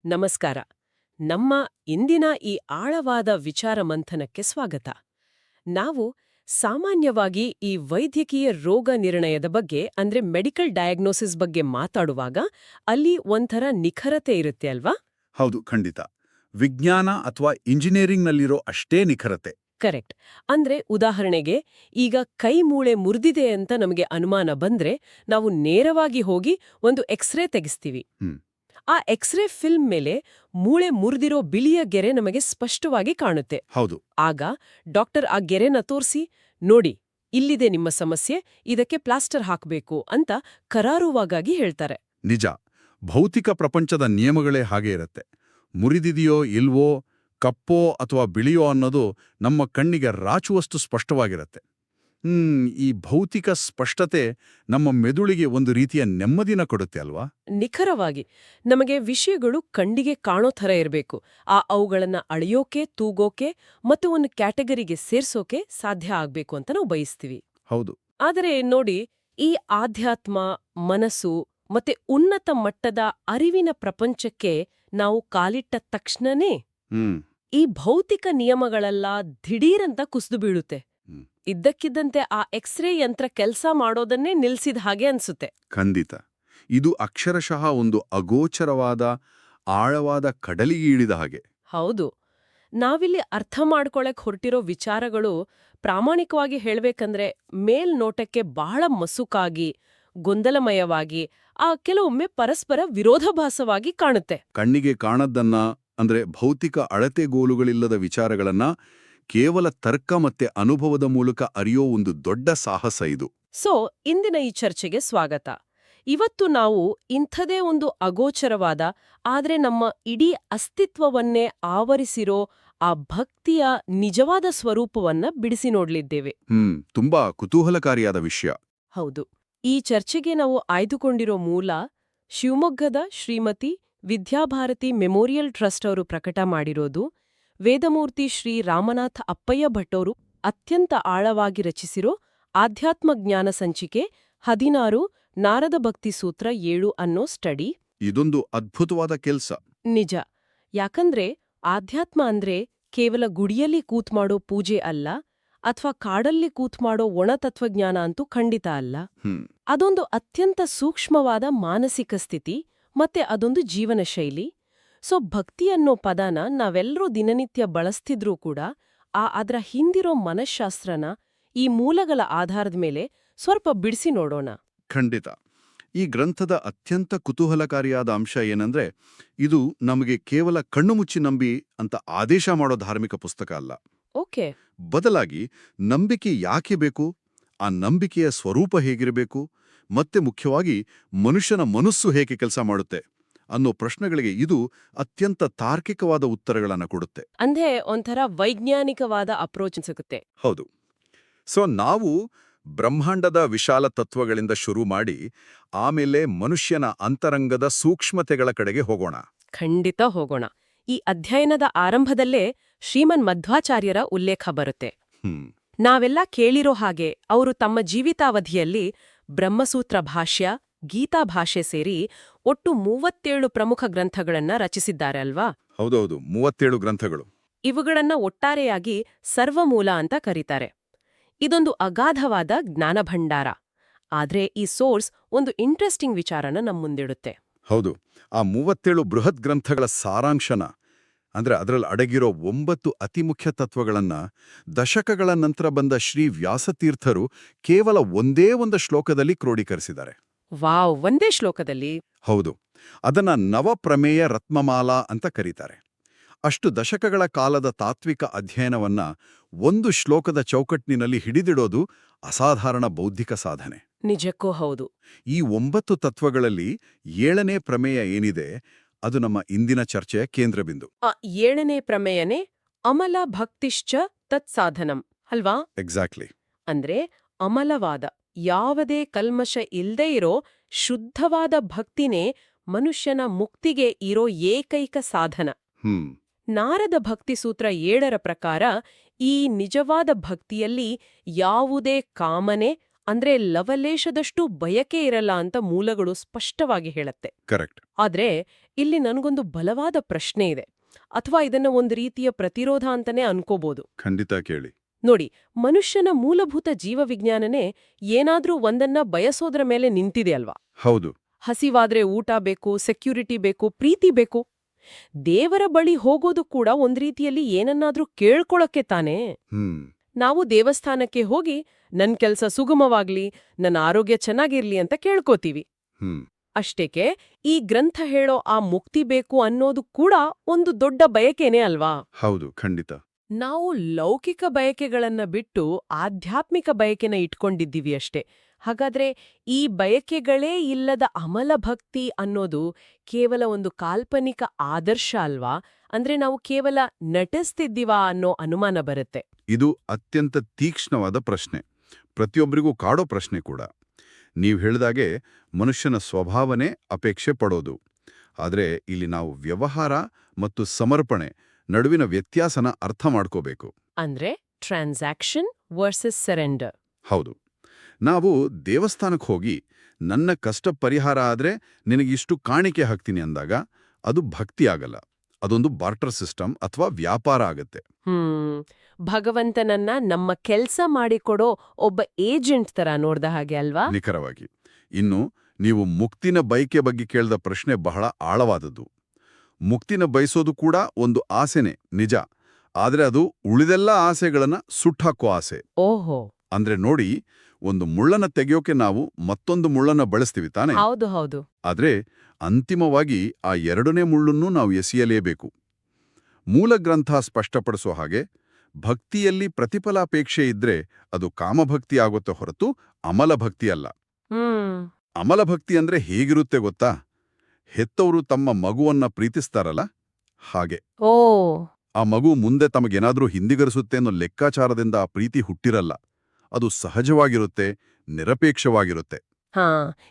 ನಮಸ್ಕಾರ. ನಮ್ಮ ಇಂದಿನ ಈ ಆಳವಾದ ವಿಚಾರ ಮಂಥನಕ್ಕೆ ಸ್ವಾಗತ. ನಾವು ಸಾಮಾನ್ಯವಾಗಿ ಈ ವೈದ್ಯಕೀಯ ರೋಗ ನಿರ್ಣಯದ ಬಗ್ಗೆ ಅಂದ್ರೆ ಮೆಡಿಕಲ್ ಡಯಾಗ್ನೋಸಿಸ್ ಬಗ್ಗೆ ಮಾತಾಡುವಾಗ ಅಲ್ಲಿ ಒಂಥರ ನಿಖರತೆ ಇರುತ್ತೆ ಅಲ್ವಾ? ಹೌದು, ಖಂಡಿತ. ವಿಜ್ಞಾನ ಅಥವಾ ಇಂಜಿನಿಯರಿಂಗ್ನಲ್ಲಿರೋ ಅಷ್ಟೇ ನಿಖರತೆ. ಕರೆಕ್ಟ್. ಅಂದ್ರೆ ಉದಾಹರಣೆಗೆ ಈಗ ಕೈ ಮೂಳೆ ಮುರಿದಿದೆ ಅಂತ ನಮಗೆ ಅನುಮಾನ ಬಂದ್ರೆ ನಾವು ನೇರವಾಗಿ ಹೋಗಿ ಒಂದು ಎಕ್ಸ್ರೇ ತೆಗಿಸ್ತೀವಿ. ಆ ಎಕ್ಸ್ರೇ ಫಿಲ್ಮ್ ಮೇಲೆ ಮೂಳೆ ಮುರಿದಿರೋ ಬಿಳಿಯ ಗೆರೆ ನಮಗೆ ಸ್ಪಷ್ಟವಾಗಿ ಕಾಣುತ್ತೆ. ಹೌದು. ಆಗ ಡಾಕ್ಟರ್ ಆ ಗೆರೆನ ತೋರಿಸಿ, ನೋಡಿ ಇಲ್ಲಿದೆ ನಿಮ್ಮ ಸಮಸ್ಯೆ, ಇದಕ್ಕೆ ಪ್ಲಾಸ್ಟರ್ ಹಾಕಬೇಕು ಅಂತ ಕರಾರುವಾಗಾಗಿ ಹೇಳ್ತಾರೆ. ನಿಜ. ಭೌತಿಕ ಪ್ರಪಂಚದ ನಿಯಮಗಳೇ ಹಾಗೆ ಇರುತ್ತೆ. ಮುರಿದಿದೆಯೋ ಇಲ್ವೋ, ಕಪ್ಪೋ ಅಥವಾ ಬಿಳಿಯೋ ಅನ್ನೋದು ನಮ್ಮ ಕಣ್ಣಿಗೆ ರಾಚುವಷ್ಟು ಸ್ಪಷ್ಟವಾಗಿರುತ್ತೆ. ಈ ಭೌತಿಕ ಸ್ಪಷ್ಟತೆ ನಮ್ಮ ಮೆದುಳಿಗೆ ಒಂದು ರೀತಿಯ ನೆಮ್ಮದಿನ ಕೊಡುತ್ತೆ ಅಲ್ವಾ? ನಿಖರವಾಗಿ. ನಮಗೆ ವಿಷಯಗಳು ಕಣ್ಣಿಗೆ ಕಾಣೋ ಥರ ಇರಬೇಕು. ಅವುಗಳನ್ನ ಅಳೆಯೋಕೆ, ತೂಗೋಕೆ ಮತ್ತು ಒಂದು ಕ್ಯಾಟಗರಿಗೆ ಸೇರ್ಸೋಕೆ ಸಾಧ್ಯ ಆಗ್ಬೇಕು ಅಂತ ನಾವು ಬಯಸ್ತೀವಿ. ಹೌದು. ಆದರೆ ನೋಡಿ, ಈ ಆಧ್ಯಾತ್ಮ, ಮನಸ್ಸು ಮತ್ತೆ ಉನ್ನತ ಮಟ್ಟದ ಅರಿವಿನ ಪ್ರಪಂಚಕ್ಕೆ ನಾವು ಕಾಲಿಟ್ಟ ತಕ್ಷಣನೇ ಈ ಭೌತಿಕ ನಿಯಮಗಳೆಲ್ಲ ದಿಢೀರಂತ ಕುಸಿದು ಬೀಳುತ್ತೆ. ಇದ್ದಕ್ಕಿದ್ದಂತೆ ಆ ಎಕ್ಸ್ರೇ ಯಂತ್ರ ಕೆಲಸ ಮಾಡೋದನ್ನೇ ನಿಲ್ಸಿದ ಹಾಗೆ ಅನ್ಸುತ್ತೆ. ಖಂಡಿತ. ಇದು ಅಕ್ಷರಶಃ ಒಂದು ಅಗೋಚರವಾದ, ಆಳವಾದ ಕಡಲಿಗೆ ಇಳಿದ ಹಾಗೆ. ಹೌದು. ನಾವಿಲ್ಲಿ ಅರ್ಥ ಮಾಡ್ಕೊಳಕ್ ಹೊರಟಿರೋ ವಿಚಾರಗಳು ಪ್ರಾಮಾಣಿಕವಾಗಿ ಹೇಳ್ಬೇಕಂದ್ರೆ ಮೇಲ್ನೋಟಕ್ಕೆ ಬಹಳ ಮಸುಕಾಗಿ, ಗೊಂದಲಮಯವಾಗಿ, ಕೆಲವೊಮ್ಮೆ ಪರಸ್ಪರ ವಿರೋಧಾಭಾಸವಾಗಿ ಕಾಣುತ್ತೆ. ಕಣ್ಣಿಗೆ ಕಾಣದ್ದನ್ನ, ಅಂದ್ರೆ ಭೌತಿಕ ಅಳತೆಗೋಲುಗಳಿಲ್ಲದ ವಿಚಾರಗಳನ್ನ ಕೇವಲ ತರ್ಕ ಮತ್ತೆ ಅನುಭವದ ಮೂಲಕ ಅರಿಯೋ ಒಂದು ದೊಡ್ಡ ಸಾಹಸ ಇದು. ಇಂದಿನ ಈ ಚರ್ಚೆಗೆ ಸ್ವಾಗತ. ಇವತ್ತು ನಾವು ಇಂಥದೇ ಒಂದು ಅಗೋಚರವಾದ ಆದ್ರೆ ನಮ್ಮ ಇಡೀ ಅಸ್ತಿತ್ವವನ್ನೇ ಆವರಿಸಿರೋ ಆ ಭಕ್ತಿಯ ನಿಜವಾದ ಸ್ವರೂಪವನ್ನ ಬಿಡಿಸಿ ನೋಡ್ಲಿದ್ದೇವೆ. ತುಂಬಾ ಕುತೂಹಲಕಾರಿಯಾದ ವಿಷಯ. ಹೌದು. ಈ ಚರ್ಚೆಗೆ ನಾವು ಆಯ್ದುಕೊಂಡಿರೋ ಮೂಲ ಶಿವಮೊಗ್ಗದ ಶ್ರೀಮತಿ ವಿದ್ಯಾಭಾರತಿ ಮೆಮೋರಿಯಲ್ ಟ್ರಸ್ಟ್ ಅವರು ಪ್ರಕಟ ಮಾಡಿರೋದು ವೇದಮೂರ್ತಿ ಶ್ರೀ ರಾಮನಾಥ ಅಪ್ಪಯ್ಯ ಭಟ್ಟವರು ಅತ್ಯಂತ ಆಳವಾಗಿ ರಚಿಸಿರೋ ಆಧ್ಯಾತ್ಮ ಜ್ಞಾನ ಸಂಚಿಕೆ 16 ನಾರದ ಭಕ್ತಿ ಸೂತ್ರ 7 ಅನ್ನೋ ಸ್ಟಡಿ. ಇದೊಂದು ಅದ್ಭುತವಾದ ಕೆಲ್ಸ. ನಿಜ. ಯಾಕಂದ್ರೆ ಆಧ್ಯಾತ್ಮ ಅಂದ್ರೆ ಕೇವಲ ಗುಡಿಯಲ್ಲಿ ಕೂತ್ಮಾಡೋ ಪೂಜೆ ಅಲ್ಲ, ಅಥವಾ ಕಾಡಲ್ಲಿ ಕೂತ್ಮಾಡೋ ಒಣ ತತ್ವಜ್ಞಾನ ಅಂತೂ ಖಂಡಿತ ಅಲ್ಲ. ಅದೊಂದು ಅತ್ಯಂತ ಸೂಕ್ಷ್ಮವಾದ ಮಾನಸಿಕ ಸ್ಥಿತಿ, ಮತ್ತೆ ಅದೊಂದು ಜೀವನ ಶೈಲಿ. ಭಕ್ತಿ ಅನ್ನೋ ಪದನ ನಾವೆಲ್ಲರೂ ದಿನನಿತ್ಯ ಬಳಸ್ತಿದ್ರೂ ಕೂಡ ಅದರ ಹಿಂದಿರೋ ಮನಃಶಾಸ್ತ್ರನ ಈ ಮೂಲಗಳ ಆಧಾರದ ಮೇಲೆ ಸ್ವಲ್ಪ ಬಿಡಿಸಿ ನೋಡೋಣ. ಖಂಡಿತ. ಈ ಗ್ರಂಥದ ಅತ್ಯಂತ ಕುತೂಹಲಕಾರಿಯಾದ ಅಂಶ ಏನಂದ್ರೆ, ಇದು ನಮಗೆ ಕೇವಲ ಕಣ್ಣು ಮುಚ್ಚಿ ನಂಬಿ ಅಂತ ಆದೇಶ ಮಾಡೋ ಧಾರ್ಮಿಕ ಪುಸ್ತಕ ಅಲ್ಲ. ಓಕೆ. ಬದಲಾಗಿ ನಂಬಿಕೆ ಯಾಕೆ ಬೇಕು, ಆ ನಂಬಿಕೆಯ ಸ್ವರೂಪ ಹೇಗಿರಬೇಕು, ಮತ್ತೆ ಮುಖ್ಯವಾಗಿ ಮನುಷ್ಯನ ಮನಸ್ಸು ಹೇಗೆ ಕೆಲಸ ಮಾಡುತ್ತೆ ಅನ್ನೋ ಪ್ರಶ್ನೆಗಳಿಗೆ ಇದು ಅತ್ಯಂತ ತಾರ್ಕಿಕವಾದ ಉತ್ತರಗಳನ್ನು ಕೊಡುತ್ತೆ. ಅಂದ್ರೆ ಒಂಥರ ವೈಜ್ಞಾನಿಕವಾದ ಅಪ್ರೋಚ್ ಸಿಗುತ್ತೆ. ಹೌದು. ನಾವು ಬ್ರಹ್ಮಾಂಡದ ವಿಶಾಲ ತತ್ವಗಳಿಂದ ಶುರು ಮಾಡಿ ಆಮೇಲೆ ಮನುಷ್ಯನ ಅಂತರಂಗದ ಸೂಕ್ಷ್ಮತೆಗಳ ಕಡೆಗೆ ಹೋಗೋಣ. ಖಂಡಿತ ಹೋಗೋಣ. ಈ ಅಧ್ಯಯನದ ಆರಂಭದಲ್ಲೇ ಶ್ರೀಮನ್ ಮಧ್ವಾಚಾರ್ಯರ ಉಲ್ಲೇಖ ಬರುತ್ತೆ. ನಾವೆಲ್ಲ ಕೇಳಿರೋ ಹಾಗೆ ಅವರು ತಮ್ಮ ಜೀವಿತಾವಧಿಯಲ್ಲಿ ಬ್ರಹ್ಮಸೂತ್ರ ಭಾಷ್ಯ, ಗೀತಾ ಭಾಷೆ ಸೇರಿ ಒಟ್ಟು 37 ಪ್ರಮುಖ ಗ್ರಂಥಗಳನ್ನ ರಚಿಸಿದ್ದಾರೆ ಅಲ್ವಾ? ಹೌದೌದು, 37 ಗ್ರಂಥಗಳು. ಇವುಗಳನ್ನ ಒಟ್ಟಾರೆಯಾಗಿ ಸರ್ವಮೂಲ ಅಂತ ಕರೀತಾರೆ. ಇದೊಂದು ಅಗಾಧವಾದ ಜ್ಞಾನಭಂಡಾರ. ಆದ್ರೆ ಈ ಸೋರ್ಸ್ ಒಂದು ಇಂಟ್ರೆಸ್ಟಿಂಗ್ ವಿಚಾರನ ನಮ್ಮುಂದಿಡುತ್ತೆ. ಹೌದು. ಆ 37 ಬೃಹತ್ ಗ್ರಂಥಗಳ ಸಾರಾಂಶನ, ಅಂದ್ರೆ ಅದರಲ್ಲಿ ಅಡಗಿರೋ 9 ಅತಿಮುಖ್ಯ ತತ್ವಗಳನ್ನ ದಶಕಗಳ ನಂತರ ಬಂದ ಶ್ರೀ ವ್ಯಾಸತೀರ್ಥರು ಕೇವಲ ಒಂದೇ ಒಂದು ಶ್ಲೋಕದಲ್ಲಿ ಕ್ರೋಢೀಕರಿಸಿದ್ದಾರೆ. ವಾವ್! ಒಂದೇ ಶ್ಲೋಕದಲ್ಲಿ? ಹೌದು. ಅದನ್ನ ನವಪ್ರಮೇಯ ರತ್ನಮಾಲಾ ಅಂತ ಕರೀತಾರೆ. ಅಷ್ಟು ದಶಕಗಳ ಕಾಲದ ತಾತ್ವಿಕ ಅಧ್ಯಯನವನ್ನ ಒಂದು ಶ್ಲೋಕದ ಚೌಕಟ್ಟಿನಲ್ಲಿ ಹಿಡಿದಿಡೋದು ಅಸಾಧಾರಣ ಬೌದ್ಧಿಕ ಸಾಧನೆ. ನಿಜಕ್ಕೂ ಹೌದು. ಈ 9 ತತ್ವಗಳಲ್ಲಿ 7ನೇ ಪ್ರಮೇಯ ಏನಿದೆ, ಅದು ನಮ್ಮ ಇಂದಿನ ಚರ್ಚೆಯ ಕೇಂದ್ರಬಿಂದು. 7ನೇ ಪ್ರಮೇಯನೇ ಅಮಲ ಭಕ್ತಿಶ್ಚ ತತ್ಸಾಧನಂ ಅಲ್ವಾ? ಎಕ್ಸಾಕ್ಟ್ಲಿ. ಅಂದ್ರೆ ಅಮಲವಾದ, ಯಾವುದೇ ಕಲ್ಮಶ ಇಲ್ದೇ ಇರೋ ಶುದ್ಧವಾದ ಭಕ್ತಿನೇ ಮನುಷ್ಯನ ಮುಕ್ತಿಗೆ ಇರೋ ಏಕೈಕ ಸಾಧನ. ನಾರದ ಭಕ್ತಿ ಸೂತ್ರ 7ರ ಪ್ರಕಾರ ಈ ನಿಜವಾದ ಭಕ್ತಿಯಲ್ಲಿ ಯಾವುದೇ ಕಾಮನೆ ಅಂದ್ರೆ ಲವಲೇಶದಷ್ಟು ಬಯಕೆ ಇರಲ್ಲ ಅಂತ ಮೂಲಗಳು ಸ್ಪಷ್ಟವಾಗಿ ಹೇಳತ್ತೆ. ಕರೆಕ್ಟ್. ಆದ್ರೆ ಇಲ್ಲಿ ನನಗೊಂದು ಬಲವಾದ ಪ್ರಶ್ನೆ ಇದೆ, ಅಥವಾ ಇದನ್ನ ಒಂದು ರೀತಿಯ ಪ್ರತಿರೋಧ ಅಂತಾನೆ ಅನ್ಕೋಬಹುದು. ಖಂಡಿತ ಕೇಳಿ. ನೋಡಿ, ಮನುಷ್ಯನ ಮೂಲಭೂತ ಜೀವವಿಜ್ಞಾನನೇ ಏನಾದ್ರೂ ಒಂದನ್ನ ಬಯಸೋದ್ರ ಮೇಲೆ ನಿಂತಿದೆ ಅಲ್ವಾ? ಹೌದು. ಹಸಿವಾದ್ರೆ ಊಟ ಬೇಕು, ಸೆಕ್ಯೂರಿಟಿ ಬೇಕು, ಪ್ರೀತಿ ಬೇಕು. ದೇವರ ಬಳಿ ಹೋಗೋದು ಕೂಡ ಒಂದ್ ರೀತಿಯಲ್ಲಿ ಏನನ್ನಾದ್ರೂ ಕೇಳ್ಕೊಳಕ್ಕೆ ತಾನೇ. ನಾವು ದೇವಸ್ಥಾನಕ್ಕೆ ಹೋಗಿ ನನ್ ಕೆಲ್ಸ ಸುಗಮವಾಗ್ಲಿ, ನನ್ನ ಆರೋಗ್ಯ ಚೆನ್ನಾಗಿರ್ಲಿ ಅಂತ ಕೇಳ್ಕೋತೀವಿ. ಅಷ್ಟೇಕೆ ಈ ಗ್ರಂಥ ಹೇಳೋ ಆ ಮುಕ್ತಿ ಬೇಕು ಅನ್ನೋದು ಕೂಡ ಒಂದು ದೊಡ್ಡ ಬಯಕೆನೇ ಅಲ್ವಾ? ಹೌದು, ಖಂಡಿತ. ನಾವು ಲೌಕಿಕ ಬಯಕೆಗಳನ್ನ ಬಿಟ್ಟು ಆಧ್ಯಾತ್ಮಿಕ ಬಯಕೆನ ಇಟ್ಕೊಂಡಿದ್ದೀವಿ ಅಷ್ಟೇ. ಹಾಗಾದ್ರೆ ಈ ಬಯಕೆಗಳೇ ಇಲ್ಲದ ಅಮಲ ಭಕ್ತಿ ಅನ್ನೋದು ಕೇವಲ ಒಂದು ಕಾಲ್ಪನಿಕ ಆದರ್ಶ ಅಲ್ವಾ? ಅಂದ್ರೆ ನಾವು ಕೇವಲ ನಟಿಸ್ತಿದ್ದೀವಾ ಅನ್ನೋ ಅನುಮಾನ ಬರುತ್ತೆ. ಇದು ಅತ್ಯಂತ ತೀಕ್ಷ್ಣವಾದ ಪ್ರಶ್ನೆ, ಪ್ರತಿಯೊಬ್ಬರಿಗೂ ಕಾಡೋ ಪ್ರಶ್ನೆ ಕೂಡ. ನೀವು ಹೇಳಿದಾಗೆ ಮನುಷ್ಯನ ಸ್ವಭಾವನೆ ಅಪೇಕ್ಷೆ ಪಡೋದು. ಆದರೆ ಇಲ್ಲಿ ನಾವು ವ್ಯವಹಾರ ಮತ್ತು ಸಮರ್ಪಣೆ ನಡುವಿನ ವ್ಯತ್ಯಾಸನ ಅರ್ಥ ಮಾಡ್ಕೋಬೇಕು. ಅಂದ್ರೆ ಟ್ರಾನ್ಸಾಕ್ಷನ್ ವರ್ಸಸ್ ಸರೆಂಡರ್. ಹೌದು. ನಾವು ದೇವಸ್ಥಾನಕ್ಕೆ ಹೋಗಿ ನನ್ನ ಕಷ್ಟ ಪರಿಹಾರ ಆದ್ರೆ ನಿನಗಿಷ್ಟು ಕಾಣಿಕೆ ಹಾಕ್ತೀನಿ ಅಂದಾಗ ಅದು ಭಕ್ತಿ ಆಗಲ್ಲ, ಅದೊಂದು ಬಾರ್ಟರ್ ಸಿಸ್ಟಮ್ ಅಥವಾ ವ್ಯಾಪಾರ ಆಗತ್ತೆ. ಭಗವಂತನನ್ನ ನಮ್ಮ ಕೆಲ್ಸ ಮಾಡಿಕೊಡೋ ಒಬ್ಬ ಏಜೆಂಟ್ ತರ ನೋಡ್ದ ಹಾಗೆ ಅಲ್ವಾ? ನಿಖರವಾಗಿ. ಇನ್ನು ನೀವು ಮುಕ್ತಿನ ಬಯಕೆ ಬಗ್ಗೆ ಕೇಳಿದ ಪ್ರಶ್ನೆ ಬಹಳ ಆಳವಾದದ್ದು. ಮುಕ್ತಿನ ಬಯಸೋದು ಕೂಡ ಒಂದು ಆಸೆನೆ, ನಿಜ. ಆದ್ರೆ ಅದು ಉಳಿದೆಲ್ಲ ಆಸೆಗಳನ್ನ ಸುಟ್ಟಾಕೋ ಆಸೆ. ಓಹೋ. ಅಂದ್ರೆ ನೋಡಿ, ಒಂದು ಮುಳ್ಳನ್ನ ತೆಗೆಯೋಕೆ ನಾವು ಮತ್ತೊಂದು ಮುಳ್ಳನ್ನ ಬಳಸ್ತೀವಿ ತಾನೆ? ಹೌದು ಹೌದು. ಆದ್ರೆ ಅಂತಿಮವಾಗಿ ಆ ಎರಡನೇ ಮುಳ್ಳನ್ನು ನಾವು ಎಸೆಯಲೇಬೇಕು. ಮೂಲ ಗ್ರಂಥ ಸ್ಪಷ್ಟಪಡಿಸೋ ಹಾಗೆ ಭಕ್ತಿಯಲ್ಲಿ ಪ್ರತಿಫಲಾಪೇಕ್ಷೆ ಇದ್ರೆ ಅದು ಕಾಮಭಕ್ತಿ ಆಗುತ್ತೆ ಹೊರತು ಅಮಲಭಕ್ತಿ ಅಲ್ಲ. ಅಮಲಭಕ್ತಿ ಅಂದ್ರೆ ಹೇಗಿರುತ್ತೆ ಗೊತ್ತಾ? ಹೆತ್ತವರು ತಮ್ಮ ಮಗುವನ್ನ ಪ್ರೀತಿಸ್ತಾರಲ್ಲ ಹಾಗೆ. ಓ. ಆ ಮಗು ಮುಂದೆ ತಮಗೇನಾದ್ರೂ ಹಿಂದಿಗರಿಸುತ್ತೆ ಅನ್ನೋ ಲೆಕ್ಕಾಚಾರದಿಂದ ಆ ಪ್ರೀತಿ ಹುಟ್ಟಿರಲ್ಲ. ಅದು ಸಹಜವಾಗಿರುತ್ತೆ, ನಿರಪೇಕ್ಷವಾಗಿರುತ್ತೆ. ಹಾ,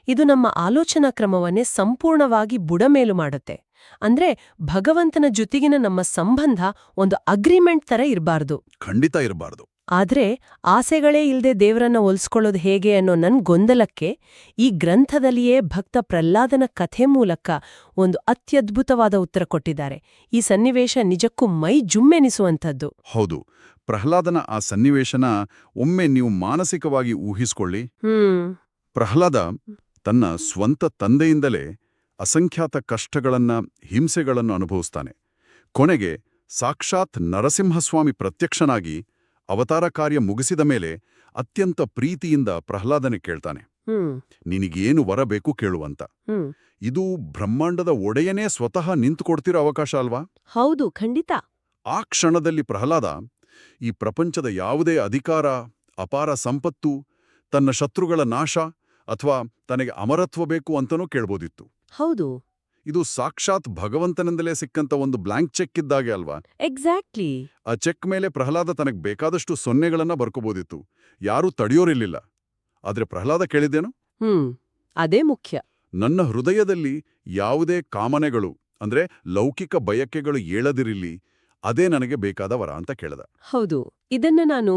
ಇದು ನಮ್ಮ ಆಲೋಚನಾ ಕ್ರಮವನ್ನೇ ಸಂಪೂರ್ಣವಾಗಿ ಬುಡಮೇಲು ಮಾಡುತ್ತೆ. ಅಂದ್ರೆ ಭಗವಂತನ ಜೊತೆಗಿನ ನಮ್ಮ ಸಂಬಂಧ ಒಂದು ಅಗ್ರಿಮೆಂಟ್ ತರ ಇರಬಾರ್ದು. ಖಂಡಿತ ಇರಬಾರ್ದು. ಆದ್ರೆ ಆಸೆಗಳೇ ಇಲ್ದೆ ದೇವರನ್ನ ಒಲಿಸ್ಕೊಳ್ಳೋದು ಹೇಗೆ ಅನ್ನೋ ನನ್ ಗೊಂದಲಕ್ಕೆ ಈ ಗ್ರಂಥದಲ್ಲಿಯೇ ಭಕ್ತ ಪ್ರಹ್ಲಾದನ ಕಥೆ ಮೂಲಕ ಒಂದು ಅತ್ಯದ್ಭುತವಾದ ಉತ್ತರ ಕೊಟ್ಟಿದ್ದಾರೆ. ಈ ಸನ್ನಿವೇಶ ನಿಜಕ್ಕೂ ಮೈ ಜುಮ್ಮೆನಿಸುವಂಥದ್ದು. ಹೌದು. ಪ್ರಹ್ಲಾದನ ಆ ಸನ್ನಿವೇಶನ ಒಮ್ಮೆ ನೀವು ಮಾನಸಿಕವಾಗಿ ಊಹಿಸ್ಕೊಳ್ಳಿ. ಪ್ರಹ್ಲಾದ ತನ್ನ ಸ್ವಂತ ತಂದೆಯಿಂದಲೇ ಅಸಂಖ್ಯಾತ ಕಷ್ಟಗಳನ್ನ, ಹಿಂಸೆಗಳನ್ನು ಅನುಭವಿಸ್ತಾನೆ. ಕೊನೆಗೆ ಸಾಕ್ಷಾತ್ ನರಸಿಂಹಸ್ವಾಮಿ ಪ್ರತ್ಯಕ್ಷನಾಗಿ ಅವತಾರ ಕಾರ್ಯ ಮುಗಿಸಿದ ಮೇಲೆ ಅತ್ಯಂತ ಪ್ರೀತಿಯಿಂದ ಪ್ರಹ್ಲಾದನೆ ಕೇಳ್ತಾನೆ, ನಿನಗೇನು ವರ ಬೇಕು ಕೇಳುವಂತ. ಇದು ಬ್ರಹ್ಮಾಂಡದ ಒಡೆಯನೇ ಸ್ವತಃ ನಿಂತುಕೊಡ್ತಿರೋ ಅವಕಾಶ ಅಲ್ವಾ? ಹೌದು, ಖಂಡಿತ. ಆ ಕ್ಷಣದಲ್ಲಿ ಪ್ರಹ್ಲಾದ ಈ ಪ್ರಪಂಚದ ಯಾವುದೇ ಅಧಿಕಾರ, ಅಪಾರ ಸಂಪತ್ತು, ತನ್ನ ಶತ್ರುಗಳ ನಾಶ ಅಥವಾ ತನಗೆ ಅಮರತ್ವ ಬೇಕು ಅಂತನೂ ಕೇಳ್ಬೋದಿತ್ತು. ಹೌದು. ಇದು ಸಾಕ್ಷಾತ್ ಭಗವಂತನಿಂದಲೇ ಸಿಕ್ಕಂತ ಒಂದು ಬ್ಲಾಂಕ್ ಚೆಕ್ ಇದ್ದಾಗೆ ಅಲ್ವಾ? ಎಕ್ಸಾಕ್ಟ್ಲಿ. ಆ ಚೆಕ್ ಮೇಲೆ ಪ್ರಹ್ಲಾದ ತನಗೆ ಬೇಕಾದಷ್ಟು ಸೊನ್ನೆಗಳನ್ನ ಬರ್ಕೋಬೋದಿತ್ತು. ಯಾರೂ ತಡೆಯೋರಿರ್ಲಿಲ್ಲ. ಆದ್ರೆ ಪ್ರಹ್ಲಾದ ಕೇಳಿದ್ದೇನು? ಅದೇ ಮುಖ್ಯ. ನನ್ನ ಹೃದಯದಲ್ಲಿ ಯಾವುದೇ ಕಾಮನೆಗಳು ಅಂದ್ರೆ ಲೌಕಿಕ ಬಯಕೆಗಳು ಏಳದಿರಿಲಿ, ಅದೇ ನನಗೆ ಬೇಕಾದ ವರ ಅಂತ ಕೇಳ್ದ. ಹೌದು. ಇದನ್ನ ನಾನು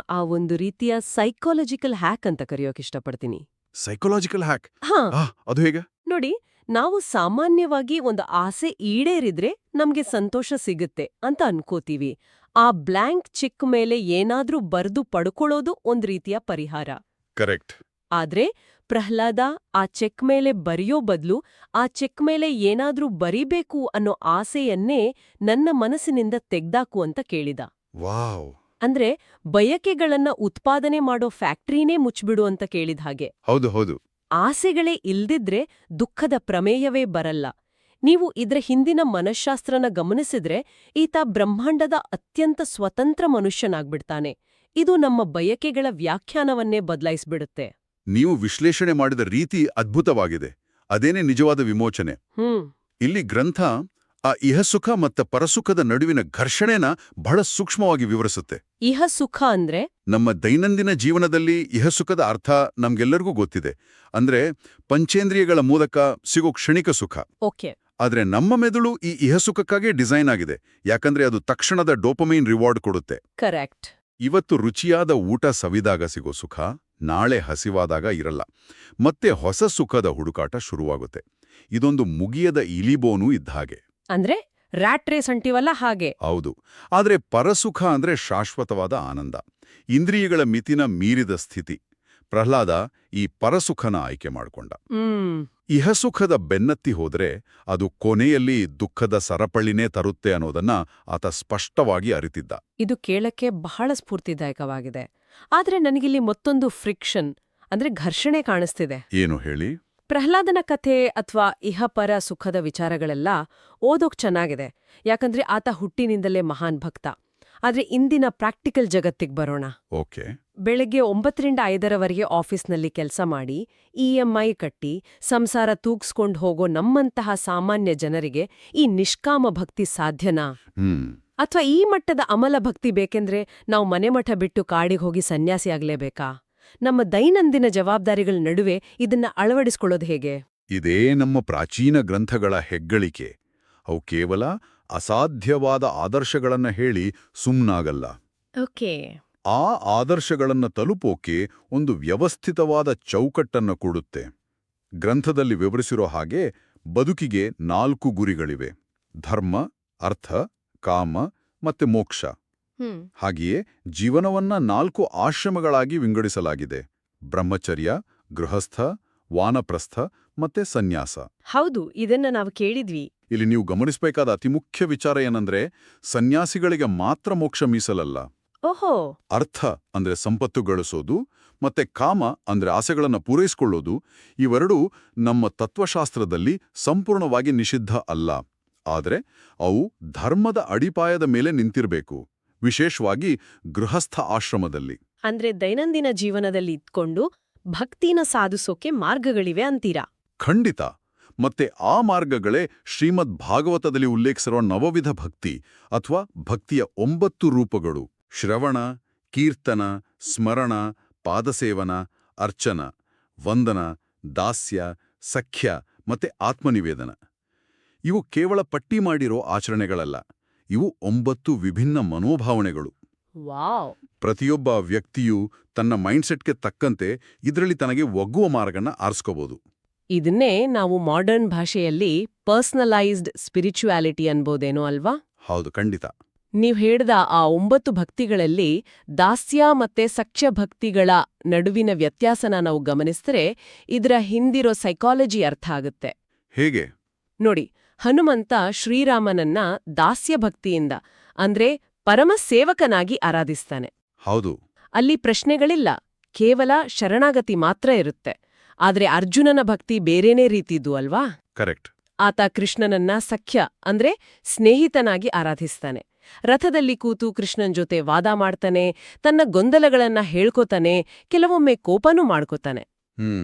ಆ ಒಂದು ರೀತಿಯ ಸೈಕಾಲಜಿಕಲ್ ಹ್ಯಾಕ್ ಅಂತ ಕರೆಯೋಕೆ ಇಷ್ಟಪಡ್ತೀನಿ. Psychological hack? ಹಾ, ಅದು ಹೇಗೆ? ನೋಡಿ, ನಾವು ಸಾಮಾನ್ಯವಾಗಿ ಒಂದು ಆಸೆ ಈಡೇರಿದ್ರೆ ನಮ್ಗೆ ಸಂತೋಷ ಸಿಗುತ್ತೆ ಅಂತ ಅನ್ಕೋತೀವಿ. ಆ ಬ್ಲ್ಯಾಂಕ್ ಚೆಕ್ ಮೇಲೆ ಏನಾದ್ರೂ ಬರ್ದು ಪಡ್ಕೊಳ್ಳೋದು ಒಂದ್ ರೀತಿಯ ಪರಿಹಾರ. ಕರೆಕ್ಟ್. ಆದ್ರೆ ಪ್ರಹ್ಲಾದ ಆ ಚೆಕ್ ಮೇಲೆ ಬರೆಯೋ ಬದ್ಲು ಆ ಚೆಕ್ ಮೇಲೆ ಏನಾದ್ರೂ ಬರಿಬೇಕು ಅನ್ನೋ ಆಸೆಯನ್ನೇ ನನ್ನ ಮನಸ್ಸಿನಿಂದ ತೆಗ್ದಾಕು ಅಂತ ಕೇಳಿದ. ವಾವ್. ಅಂದ್ರೆ ಬಯಕೆಗಳನ್ನ ಉತ್ಪಾದನೆ ಮಾಡೋ ಫ್ಯಾಕ್ಟ್ರಿನೇ ಮುಚ್ಬಿಡು ಅಂತ ಕೇಳಿದ ಹಾಗೆ. ಹೌದು ಹೌದು. ಆಸೆಗಳೇ ಇಲ್ದಿದ್ರೆ ದುಃಖದ ಪ್ರಮೇಯವೇ ಬರಲ್ಲ. ನೀವು ಇದ್ರ ಹಿಂದಿನ ಮನಃಶಾಸ್ತ್ರನ ಗಮನಿಸಿದ್ರೆ ಈತ ಬ್ರಹ್ಮಾಂಡದ ಅತ್ಯಂತ ಸ್ವತಂತ್ರ ಮನುಷ್ಯನಾಗ್ಬಿಡ್ತಾನೆ. ಇದು ನಮ್ಮ ಬಯಕೆಗಳ ವ್ಯಾಖ್ಯಾನವನ್ನೇ ಬದಲಾಯಿಸ್ಬಿಡುತ್ತೆ. ನೀವು ವಿಶ್ಲೇಷಣೆ ಮಾಡಿದ ರೀತಿ ಅದ್ಭುತವಾಗಿದೆ. ಅದೇನೇ ನಿಜವಾದ ವಿಮೋಚನೆ. ಇಲ್ಲಿ ಗ್ರಂಥ ಆ ಇಹಸುಖ ಮತ್ತು ಪರಸುಖದ ನಡುವಿನ ಘರ್ಷಣೆನ ಬಹಳ ಸೂಕ್ಷ್ಮವಾಗಿ ವಿವರಿಸುತ್ತೆ. ಇಹಸುಖ ಅಂದ್ರೆ ನಮ್ಮ ದೈನಂದಿನ ಜೀವನದಲ್ಲಿ ಇಹಸುಖದ ಅರ್ಥ ನಮ್ಗೆಲ್ಲರಿಗೂ ಗೊತ್ತಿದೆ. ಅಂದ್ರೆ ಪಂಚೇಂದ್ರಿಯಗಳ ಮೂಲಕ ಸಿಗೋ ಕ್ಷಣಿಕ ಸುಖ. ಓಕೆ. ಆದ್ರೆ ನಮ್ಮ ಮೆದುಳು ಈ ಇಹಸುಖಕ್ಕಾಗಿ ಡಿಸೈನ್ ಆಗಿದೆ. ಯಾಕಂದ್ರೆ ಅದು ತಕ್ಷಣದ ಡೋಪಮೈನ್ ರಿವಾರ್ಡ್ ಕೊಡುತ್ತೆ. ಕರೆಕ್ಟ್. ಇವತ್ತು ರುಚಿಯಾದ ಊಟ ಸವಿದಾಗ ಸಿಗೋ ಸುಖ, ನಾಳೆ ಹಸಿವಾದಾಗ ಇರಲ್ಲ. ಮತ್ತೆ ಹೊಸ ಸುಖದ ಹುಡುಕಾಟ ಶುರುವಾಗುತ್ತೆ. ಇದೊಂದು ಮುಗಿಯದ ಇಲಿಬೋನು ಇದ್ದ ಹಾಗೆ. ಅಂದ್ರೆ ರ್ಯಾಟ್ ರೇಸ್ ಅಂಟಿವಲ್ಲ ಹಾಗೆ. ಹೌದು. ಆದ್ರೆ ಪರಸುಖ ಅಂದ್ರೆ ಶಾಶ್ವತವಾದ ಆನಂದ, ಇಂದ್ರಿಯಗಳ ಮಿತಿನ ಮೀರಿದ ಸ್ಥಿತಿ. ಪ್ರಹ್ಲಾದ ಈ ಪರಸುಖನ ಆಯ್ಕೆ ಮಾಡಿಕೊಂಡ. ಇಹಸುಖದ ಬೆನ್ನತ್ತಿ ಹೋದ್ರೆ ಅದು ಕೊನೆಯಲ್ಲಿ ದುಃಖದ ಸರಪಳಿನೇ ತರುತ್ತೆ ಅನ್ನೋದನ್ನ ಆತ ಸ್ಪಷ್ಟವಾಗಿ ಅರಿತಿದ್ದ. ಇದು ಕೇಳಕ್ಕೆ ಬಹಳ ಸ್ಫೂರ್ತಿದಾಯಕವಾಗಿದೆ. ಆದ್ರೆ ನನಗಿಲ್ಲಿ ಮತ್ತೊಂದು ಫ್ರಿಕ್ಷನ್ ಅಂದ್ರೆ ಘರ್ಷಣೆ ಕಾಣಿಸ್ತಿದೆ. ಏನು ಹೇಳಿ? ಪ್ರಹ್ಲಾದನ ಕಥೆ ಅಥವಾ ಇಹಪರ ಸುಖದ ವಿಚಾರಗಳೆಲ್ಲ ಓದೋಕ್ ಚೆನ್ನಾಗಿದೆ, ಯಾಕಂದ್ರೆ ಆತ ಹುಟ್ಟಿನಿಂದಲೇ ಮಹಾನ್ ಭಕ್ತ. ಆದ್ರೆ ಇಂದಿನ ಪ್ರಾಕ್ಟಿಕಲ್ ಜಗತ್ತಿಗೆ ಬರೋಣ. ಓಕೆ. ಬೆಳಗ್ಗೆ 9 ರಿಂದ 5ರವರೆಗೆ ಆಫೀಸ್ನಲ್ಲಿ ಕೆಲಸ ಮಾಡಿ EMI ಕಟ್ಟಿ ಸಂಸಾರ ತೂಗ್ಸ್ಕೊಂಡು ಹೋಗೋ ನಮ್ಮಂತಹ ಸಾಮಾನ್ಯ ಜನರಿಗೆ ಈ ನಿಷ್ಕಾಮ ಭಕ್ತಿ ಸಾಧ್ಯನಾ? ಅಥವಾ ಈ ಮಟ್ಟದ ಅಮಲ ಭಕ್ತಿ ಬೇಕೆಂದ್ರೆ ನಾವು ಮನೆಮಠ ಬಿಟ್ಟು ಕಾಡಿಗೆ ಹೋಗಿ ಸನ್ಯಾಸಿಯಾಗ್ಲೇಬೇಕಾ? ನಮ್ಮ ದೈನಂದಿನ ಜವಾಬ್ದಾರಿಗಳ ನಡುವೆ ಇದನ್ನ ಅಳವಡಿಸ್ಕೊಳ್ಳೋದು ಹೇಗೆ? ಇದೇ ನಮ್ಮ ಪ್ರಾಚೀನ ಗ್ರಂಥಗಳ ಹೆಗ್ಗಳಿಕೆ. ಅವು ಕೇವಲ ಅಸಾಧ್ಯವಾದ ಆದರ್ಶಗಳನ್ನ ಹೇಳಿ ಸುಮ್ನಾಗಲ್ಲ. ಓಕೆ. ಆ ಆದರ್ಶಗಳನ್ನ ತಲುಪೋಕೆ ಒಂದು ವ್ಯವಸ್ಥಿತವಾದ ಚೌಕಟ್ಟನ್ನ ಕೊಡುತ್ತೆ. ಗ್ರಂಥದಲ್ಲಿ ವಿವರಿಸಿರೋ ಹಾಗೆ ಬದುಕಿಗೆ 4 ಗುರಿಗಳಿವೆ: ಧರ್ಮ, ಅರ್ಥ, ಕಾಮ ಮತ್ತೆ ಮೋಕ್ಷ. ಹಾಗೆಯೇ ಜೀವನವನ್ನ 4 ಆಶ್ರಮಗಳಾಗಿ ವಿಂಗಡಿಸಲಾಗಿದೆ: ಬ್ರಹ್ಮಚರ್ಯ, ಗೃಹಸ್ಥ, ವಾನಪ್ರಸ್ಥ ಮತ್ತೆ ಸನ್ಯಾಸ. ಹೌದು, ಇದನ್ನ ನಾವು ಕೇಳಿದ್ವಿ. ಇಲ್ಲಿ ನೀವು ಗಮನಿಸಬೇಕಾದ ಅತಿ ಮುಖ್ಯ ವಿಚಾರ ಏನಂದ್ರೆ, ಸನ್ಯಾಸಿಗಳಿಗೆ ಮಾತ್ರ ಮೋಕ್ಷ ಮೀಸಲಲ್ಲ. ಓಹೋ. ಅರ್ಥ ಅಂದ್ರೆ ಸಂಪತ್ತು ಗಳಿಸೋದು, ಮತ್ತೆ ಕಾಮ ಅಂದ್ರೆ ಆಸೆಗಳನ್ನ ಪೂರೈಸಿಕೊಳ್ಳೋದು, ಇವೆರಡೂ ನಮ್ಮ ತತ್ವಶಾಸ್ತ್ರದಲ್ಲಿ ಸಂಪೂರ್ಣವಾಗಿ ನಿಷಿದ್ಧ ಅಲ್ಲ. ಆದರೆ ಅವು ಧರ್ಮದ ಅಡಿಪಾಯದ ಮೇಲೆ ನಿಂತಿರಬೇಕು, ವಿಶೇಷವಾಗಿ ಗೃಹಸ್ಥ ಆಶ್ರಮದಲ್ಲಿ. ಅಂದ್ರೆ ದೈನಂದಿನ ಜೀವನದಲ್ಲಿ ಇದ್ಕೊಂಡು ಭಕ್ತಿನ ಸಾಧಿಸೋಕೆ ಮಾರ್ಗಗಳಿವೆ ಅಂತೀರಾ? ಖಂಡಿತ. ಮತ್ತೆ ಆ ಮಾರ್ಗಗಳೇ ಶ್ರೀಮದ್ ಭಾಗವತದಲ್ಲಿ ಉಲ್ಲೇಖಿಸಿರುವ ನವವಿಧ ಭಕ್ತಿ ಅಥವಾ ಭಕ್ತಿಯ 9 ರೂಪಗಳು: ಶ್ರವಣ, ಕೀರ್ತನ, ಸ್ಮರಣ, ಪಾದಸೇವನ, ಅರ್ಚನ, ವಂದನ, ದಾಸ್ಯ, ಸಖ್ಯ ಮತ್ತೆ ಆತ್ಮನಿವೇದನ. ಇವು ಕೇವಲ ಪಟ್ಟಿ ಮಾಡಿರೋ ಆಚರಣೆಗಳಲ್ಲ, ಇವು 9 ವಿಭಿನ್ನ ಮನೋಭಾವನೆಗಳು. ವಾವ್. ಪ್ರತಿಯೊಬ್ಬ ವ್ಯಕ್ತಿಯೂ ತನ್ನ ಮೈಂಡ್ಸೆಟ್ಗೆ ತಕ್ಕಂತೆ ಇದರಲ್ಲಿ ತನಗೆ ಒಗ್ಗುವ ಮಾರ್ಗನ ಆರಿಸ್ಕೋಬಹುದು. ಇದನ್ನೇ ನಾವು ಮಾಡರ್ನ್ ಭಾಷೆಯಲ್ಲಿ ಪರ್ಸನಲೈಸ್ಡ್ ಸ್ಪಿರಿಚುಯಾಲಿಟಿ ಅನ್ಬೋದೇನೋ ಅಲ್ವಾ? ಹೌದು, ಖಂಡಿತ. ನೀವ್ ಹೇಳ್ದ ಆ 9 ಭಕ್ತಿಗಳಲ್ಲಿ ದಾಸ್ಯ ಮತ್ತೆ ಸಖ್ಯ ಭಕ್ತಿಗಳ ನಡುವಿನ ವ್ಯತ್ಯಾಸನ ನಾವು ಗಮನಿಸಿದ್ರೆ ಇದರ ಹಿಂದಿರೋ ಸೈಕಾಲಜಿ ಅರ್ಥ ಆಗುತ್ತೆ. ಹೇಗೆ? ನೋಡಿ, ಹನುಮಂತ ಶ್ರೀರಾಮನನ್ನ ದಾಸ್ಯ ಭಕ್ತಿಯಿಂದ ಅಂದ್ರೆ ಪರಮ ಸೇವಕನಾಗಿ ಆರಾಧಿಸ್ತಾನೆ. ಹೌದು. ಅಲ್ಲಿ ಪ್ರಶ್ನೆಗಳಿಲ್ಲ, ಕೇವಲ ಶರಣಾಗತಿ ಮಾತ್ರ ಇರುತ್ತೆ. ಆದ್ರೆ ಅರ್ಜುನನ ಭಕ್ತಿ ಬೇರೇನೇ ರೀತಿದ್ದು ಅಲ್ವಾ? ಕರೆಕ್ಟ್. ಆತ ಕೃಷ್ಣನನ್ನ ಸಖ್ಯ ಅಂದ್ರೆ ಸ್ನೇಹಿತನಾಗಿ ಆರಾಧಿಸ್ತಾನೆ. ರಥದಲ್ಲಿ ಕೂತು ಕೃಷ್ಣನ್ ಜೊತೆ ವಾದ ಮಾಡ್ತಾನೆ, ತನ್ನ ಗೊಂದಲಗಳನ್ನ ಹೇಳ್ಕೋತಾನೆ, ಕೆಲವೊಮ್ಮೆ ಕೋಪನೂ ಮಾಡ್ಕೋತಾನೆ.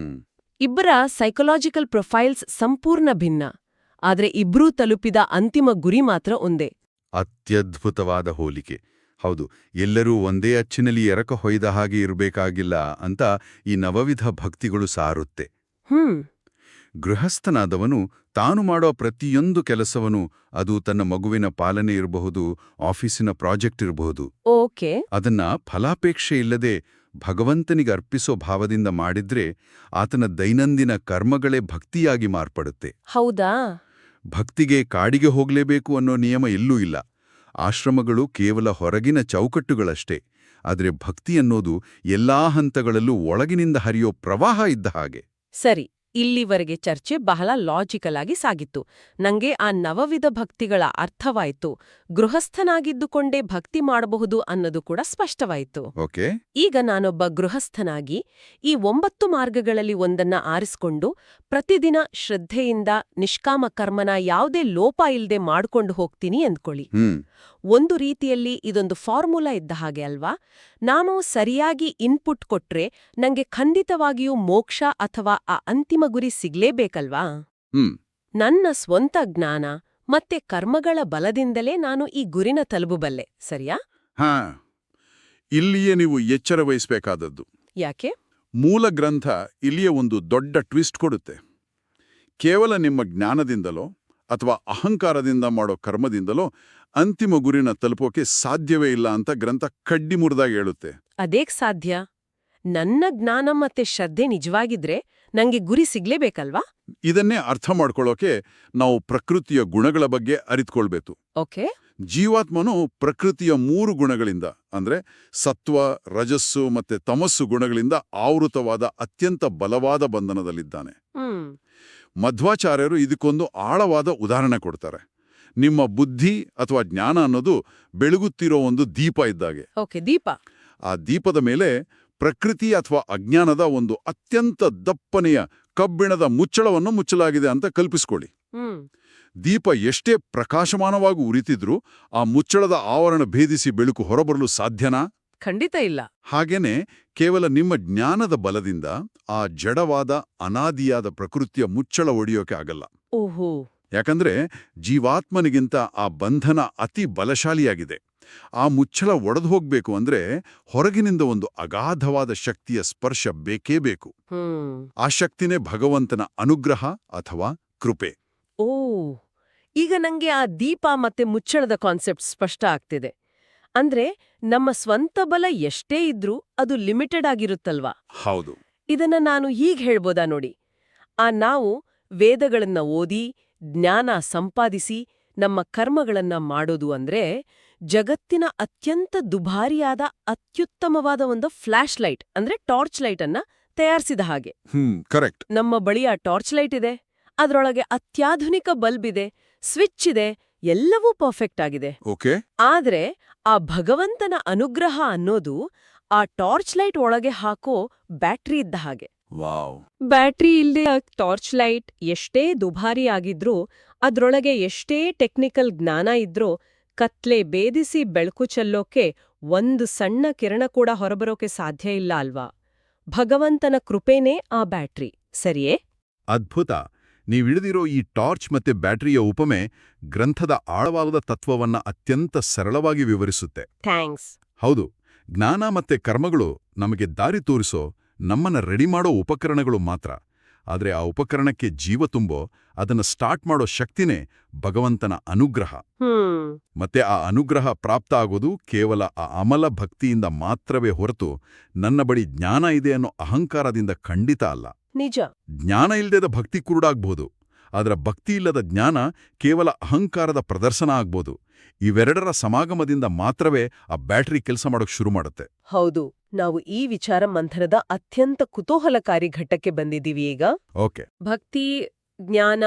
ಇಬ್ಬರ ಸೈಕಲಾಜಿಕಲ್ ಪ್ರೊಫೈಲ್ಸ್ ಸಂಪೂರ್ಣ ಭಿನ್ನ, ಆದ್ರೆ ಇಬ್ರೂ ತಲುಪಿದ ಅಂತಿಮ ಗುರಿ ಮಾತ್ರ ಒಂದೇ. ಅತ್ಯದ್ಭುತವಾದ ಹೋಲಿಕೆ. ಹೌದು, ಎಲ್ಲರೂ ಒಂದೇ ಅಚ್ಚಿನಲ್ಲಿ ಎರಕ ಹೊಯ್ದ ಹಾಗೆ ಇರಬೇಕಾಗಿಲ್ಲ ಅಂತ ಈ ನವವಿಧ ಭಕ್ತಿಗಳು ಸಾರುತ್ತೆ. ಗೃಹಸ್ಥನಾದವನು ತಾನು ಮಾಡೋ ಪ್ರತಿಯೊಂದು ಕೆಲಸವನು, ಅದು ತನ್ನ ಮಗುವಿನ ಪಾಲನೆ ಇರಬಹುದು, ಆಫೀಸಿನ ಪ್ರಾಜೆಕ್ಟ್ ಇರಬಹುದು, ಓಕೆ, ಅದನ್ನ ಫಲಾಪೇಕ್ಷೆ ಇಲ್ಲದೆ ಭಗವಂತನಿಗೆ ಅರ್ಪಿಸೋ ಭಾವದಿಂದ ಮಾಡಿದ್ರೆ ಆತನ ದೈನಂದಿನ ಕರ್ಮಗಳೇ ಭಕ್ತಿಯಾಗಿ ಮಾರ್ಪಡುತ್ತೆ. ಹೌದಾ? ಭಕ್ತಿಗೆ ಕಾಡಿಗೆ ಹೋಗ್ಲೇಬೇಕು ಅನ್ನೋ ನಿಯಮ ಎಲ್ಲೂ ಇಲ್ಲ. ಆಶ್ರಮಗಳು ಕೇವಲ ಹೊರಗಿನ ಚೌಕಟ್ಟುಗಳಷ್ಟೇ. ಆದರೆ ಭಕ್ತಿ ಅನ್ನೋದು ಎಲ್ಲಾ ಹಂತಗಳಲ್ಲೂ ಒಳಗಿನಿಂದ ಹರಿಯೋ ಪ್ರವಾಹ ಇದ್ದ ಹಾಗೆ. ಸರಿ, ಇಲ್ಲಿವರೆಗೆ ಚರ್ಚೆ ಬಹಳ ಲಾಜಿಕಲ್ ಆಗಿ ಸಾಗಿತ್ತು. ನಂಗೆ ಆ ನವವಿಧ ಭಕ್ತಿಗಳ ಅರ್ಥವಾಯ್ತು. ಗೃಹಸ್ಥನಾಗಿದ್ದುಕೊಂಡೇ ಭಕ್ತಿ ಮಾಡಬಹುದು ಅನ್ನೋದು ಕೂಡ ಸ್ಪಷ್ಟವಾಯಿತು. ಓಕೆ. ಈಗ ನಾನೊಬ್ಬ ಗೃಹಸ್ಥನಾಗಿ ಈ 9 ಮಾರ್ಗಗಳಲ್ಲಿ ಒಂದನ್ನ ಆರಿಸ್ಕೊಂಡು ಪ್ರತಿದಿನ ಶ್ರದ್ಧೆಯಿಂದ ನಿಷ್ಕಾಮ ಕರ್ಮನ ಯಾವುದೇ ಲೋಪ ಇಲ್ದೆ ಮಾಡ್ಕೊಂಡು ಹೋಗ್ತೀನಿ ಅಂದ್ಕೊಳ್ಳಿ. ಒಂದು ರೀತಿಯಲ್ಲಿ ಇದೊಂದು ಫಾರ್ಮುಲಾ ಇದ್ದ ಹಾಗೆ ಅಲ್ವಾ? ನಾನು ಸರಿಯಾಗಿ ಇನ್ಪುಟ್ ಕೊಟ್ರೆ ನಂಗೆ ಖಂಡಿತವಾಗಿಯೂ ಮೋಕ್ಷ ಅಥವಾ ಆ ಅಂತಿಮ ಗುರಿ ಸಿಗ್ಲೇಬೇಕಲ್ವಾ? ನನ್ನ ಸ್ವಂತ ಜ್ಞಾನ ಮತ್ತೆ ಕರ್ಮಗಳ ಬಲದಿಂದಲೇ ನಾನು ಈ ಗುರಿನ ತಲುಪಬಲ್ಲೆ, ಸರಿಯಾ? ಹಾ, ಇಲ್ಲಿಯೇ ನೀವು ಎಚ್ಚರ ವಹಿಸಬೇಕಾದದ್ದು. ಯಾಕೆ? ಮೂಲ ಗ್ರಂಥ ಇಲ್ಲಿಯೇ ಒಂದು ದೊಡ್ಡ ಟ್ವಿಸ್ಟ್ ಕೊಡುತ್ತೆ. ಕೇವಲ ನಿಮ್ಮ ಜ್ಞಾನದಿಂದಲೋ ಅಥವಾ ಅಹಂಕಾರದಿಂದ ಮಾಡೋ ಕರ್ಮದಿಂದಲೋ ಅಂತಿಮ ಗುರಿನ ತಲುಪೋಕೆ ಸಾಧ್ಯವೇ ಇಲ್ಲ ಅಂತ ಗ್ರಂಥ ಕಡ್ಡಿ ಮುರಿದಾಗಿ ಹೇಳುತ್ತೆ. ಅದೇಕ್ ಸಾಧ್ಯ? ನನ್ನ ಜ್ಞಾನ ಮತ್ತೆ ಶ್ರದ್ಧೆ ನಿಜವಾಗಿದ್ರೆ ನಂಗೆ ಗುರಿ ಸಿಗ್ಲೇಬೇಕಲ್ವಾ? ಇದನ್ನೇ ಅರ್ಥ ಮಾಡ್ಕೊಳ್ಳೋಕೆ ನಾವು ಪ್ರಕೃತಿಯ ಗುಣಗಳ ಬಗ್ಗೆ ಅರಿತುಕೊಳ್ಬೇಕು. ಓಕೆ. ಜೀವಾತ್ಮನು ಪ್ರಕೃತಿಯ 3 ಗುಣಗಳಿಂದ ಅಂದ್ರೆ ಸತ್ವ, ರಜಸ್ಸು ಮತ್ತೆ ತಮಸ್ಸು ಗುಣಗಳಿಂದ ಆವೃತವಾದ ಅತ್ಯಂತ ಬಲವಾದ ಬಂಧನದಲ್ಲಿದ್ದಾನೆ. ಮಧ್ವಾಚಾರ್ಯರು ಇದಕ್ಕೊಂದು ಆಳವಾದ ಉದಾಹರಣೆ ಕೊಡ್ತಾರೆ. ನಿಮ್ಮ ಬುದ್ಧಿ ಅಥವಾ ಜ್ಞಾನ ಅನ್ನೋದು ಬೆಳಗುತ್ತಿರೋ ಒಂದು ದೀಪ ಇದ್ದಾಗೆ. ಓಕೆ, ದೀಪ. ಆ ದೀಪದ ಮೇಲೆ ಪ್ರಕೃತಿ ಅಥವಾ ಅಜ್ಞಾನದ ಒಂದು ಅತ್ಯಂತ ದಪ್ಪನೆಯ ಕಬ್ಬಿಣದ ಮುಚ್ಚಳವನ್ನು ಮುಚ್ಚಲಾಗಿದೆ ಅಂತ ಕಲ್ಪಿಸ್ಕೊಳ್ಳಿ. ದೀಪ ಎಷ್ಟೇ ಪ್ರಕಾಶಮಾನವಾಗಿ ಉರಿತಿದ್ರೂ ಆ ಮುಚ್ಚಳದ ಆವರಣ ಭೇದಿಸಿ ಬೆಳಕು ಹೊರಬರಲು ಸಾಧ್ಯನಾ? ಖಂಡಿತ ಇಲ್ಲ. ಹಾಗೇನೆ ಕೇವಲ ನಿಮ್ಮ ಜ್ಞಾನದ ಬಲದಿಂದ ಆ ಜಡವಾದ ಅನಾದಿಯಾದ ಪ್ರಕೃತಿಯ ಮುಚ್ಚಳ ಒಡೆಯೋಕೆ ಆಗಲ್ಲ. ಓಹೋ. ಯಾಕಂದ್ರೆ ಜೀವಾತ್ಮನಿಗಿಂತ ಆ ಬಂಧನ ಅತಿ ಬಲಶಾಲಿಯಾಗಿದೆ. ಆ ಮುಚ್ಚಳ ಒಡೆದು ಹೋಗ್ಬೇಕು ಅಂದ್ರೆ ಹೊರಗಿನಿಂದ ಒಂದು ಅಗಾಧವಾದ ಶಕ್ತಿಯ ಸ್ಪರ್ಶ ಬೇಕೇ ಬೇಕು. ಆ ಶಕ್ತಿನೇ ಭಗವಂತನ ಅನುಗ್ರಹ ಅಥವಾ ಕೃಪೆ. ಓ, ಈಗ ನಂಗೆ ಆ ದೀಪ ಮತ್ತೆ ಮುಚ್ಚಳದ ಕಾನ್ಸೆಪ್ಟ್ ಸ್ಪಷ್ಟ ಆಗ್ತಿದೆ. ಅಂದ್ರೆ ನಮ್ಮ ಸ್ವಂತ ಬಲ ಎಷ್ಟೇ ಇದ್ರೂ ಅದು ಲಿಮಿಟೆಡ್ ಆಗಿರುತ್ತಲ್ವಾ? ಹೌದು. ಇದನ್ನ ನಾನು ಹೀಗ್ ಹೇಳ್ಬೋದಾ ನೋಡಿ. ನಾವು ವೇದಗಳನ್ನ ಓದಿ ಜ್ಞಾನ ಸಂಪಾದಿಸಿ ನಮ್ಮ ಕರ್ಮಗಳನ್ನ ಮಾಡೋದು ಅಂದ್ರೆ ಜಗತ್ತಿನ ಅತ್ಯಂತ ದುಬಾರಿಯಾದ ಅತ್ಯುತ್ತಮವಾದ ಒಂದು ಫ್ಲಾಶ್ ಲೈಟ್ ಅಂದ್ರೆ ಟಾರ್ಚ್ ಲೈಟ್ ಅನ್ನ ತಯಾರಿಸಿದ ಹಾಗೆ. ಕರೆಕ್ಟ್. ನಮ್ಮ ಬಳಿ ಆ ಟಾರ್ಚ್ ಲೈಟ್ ಇದೆ, ಅದ್ರೊಳಗೆ ಅತ್ಯಾಧುನಿಕ ಬಲ್ಬ್ ಇದೆ, ಸ್ವಿಚ್ ಇದೆ, ಎಲ್ಲವೂ ಪರ್ಫೆಕ್ಟ್ ಆಗಿದೆ. ಓಕೆ. ಆದ್ರೆ ಆ ಭಗವಂತನ ಅನುಗ್ರಹ ಅನ್ನೋದು ಆ ಟಾರ್ಚ್ ಲೈಟ್ ಒಳಗೆ ಹಾಕೋ ಬ್ಯಾಟ್ರಿ ಇದ್ದ ಹಾಗೆ. ವಾವ್. ಬ್ಯಾಟ್ರಿ ಇಲ್ದೆ ಟಾರ್ಚ್ ಲೈಟ್ ಎಷ್ಟೇ ದುಬಾರಿ ಆಗಿದ್ರೂ ಅದ್ರೊಳಗೆ ಎಷ್ಟೇ ಟೆಕ್ನಿಕಲ್ ಜ್ಞಾನ ಇದ್ರೂ ಕತ್ಲೆ ಭೇದಿಸಿ ಬೆಳಕು ಚೆಲ್ಲೋಕೆ ಒಂದು ಸಣ್ಣ ಕಿರಣ ಕೂಡ ಹೊರಬರೋಕೆ ಸಾಧ್ಯ ಇಲ್ಲ ಅಲ್ವಾ? ಭಗವಂತನ ಕೃಪೆನೇ ಆ ಬ್ಯಾಟ್ರಿ, ಸರಿಯೇ? ಅದ್ಭುತ. ನೀವಿಳಿದಿರೋ ಈ ಟಾರ್ಚ್ ಮತ್ತೆ ಬ್ಯಾಟರಿಯ ಉಪಮೆ ಗ್ರಂಥದ ಆಳವಾದ ತತ್ವವನ್ನ ಅತ್ಯಂತ ಸರಳವಾಗಿ ವಿವರಿಸುತ್ತೆ. ಥ್ಯಾಂಕ್ಸ್. ಹೌದು, ಜ್ಞಾನ ಮತ್ತೆ ಕರ್ಮಗಳು ನಮಗೆ ದಾರಿ ತೋರಿಸೋ, ನಮ್ಮನ್ನ ರೆಡಿ ಮಾಡೋ ಉಪಕರಣಗಳು ಮಾತ್ರ. ಆದರೆ ಆ ಉಪಕರಣಕ್ಕೆ ಜೀವ ತುಂಬೋ, ಅದನ್ನ ಸ್ಟಾರ್ಟ್ ಮಾಡೋ ಶಕ್ತಿನೇ ಭಗವಂತನ ಅನುಗ್ರಹ. ಮತ್ತೆ ಆ ಅನುಗ್ರಹ ಪ್ರಾಪ್ತ ಆಗೋದು ಕೇವಲ ಆ ಅಮಲ ಭಕ್ತಿಯಿಂದ ಮಾತ್ರವೇ ಹೊರತು ನನ್ನ ಬಳಿ ಜ್ಞಾನ ಇದೆ ಅನ್ನೋ ಅಹಂಕಾರದಿಂದ ಖಂಡಿತ ಅಲ್ಲ. ನಿಜ. ಜ್ಞಾನ ಇಲ್ಲದ ಭಕ್ತಿ ಕುರುಡಾಗ್ಬೋದು, ಆದ್ರೆ ಭಕ್ತಿ ಇಲ್ಲದ ಜ್ಞಾನ ಕೇವಲ ಅಹಂಕಾರದ ಪ್ರದರ್ಶನ ಆಗ್ಬೋದು. ಇವೆರಡರ ಸಮಾಗಮದಿಂದ ಮಾತ್ರವೇ ಆ ಬ್ಯಾಟರಿ ಕೆಲಸ ಮಾಡೋಕ್ ಶುರು ಮಾಡುತ್ತೆ. ಹೌದು. ನಾವು ಈ ವಿಚಾರ ಮಂಥನದ ಅತ್ಯಂತ ಕುತೂಹಲಕಾರಿ ಘಟ್ಟಕ್ಕೆ ಬಂದಿದ್ದೀವಿ ಈಗ. ಓಕೆ. ಭಕ್ತಿ, ಜ್ಞಾನ,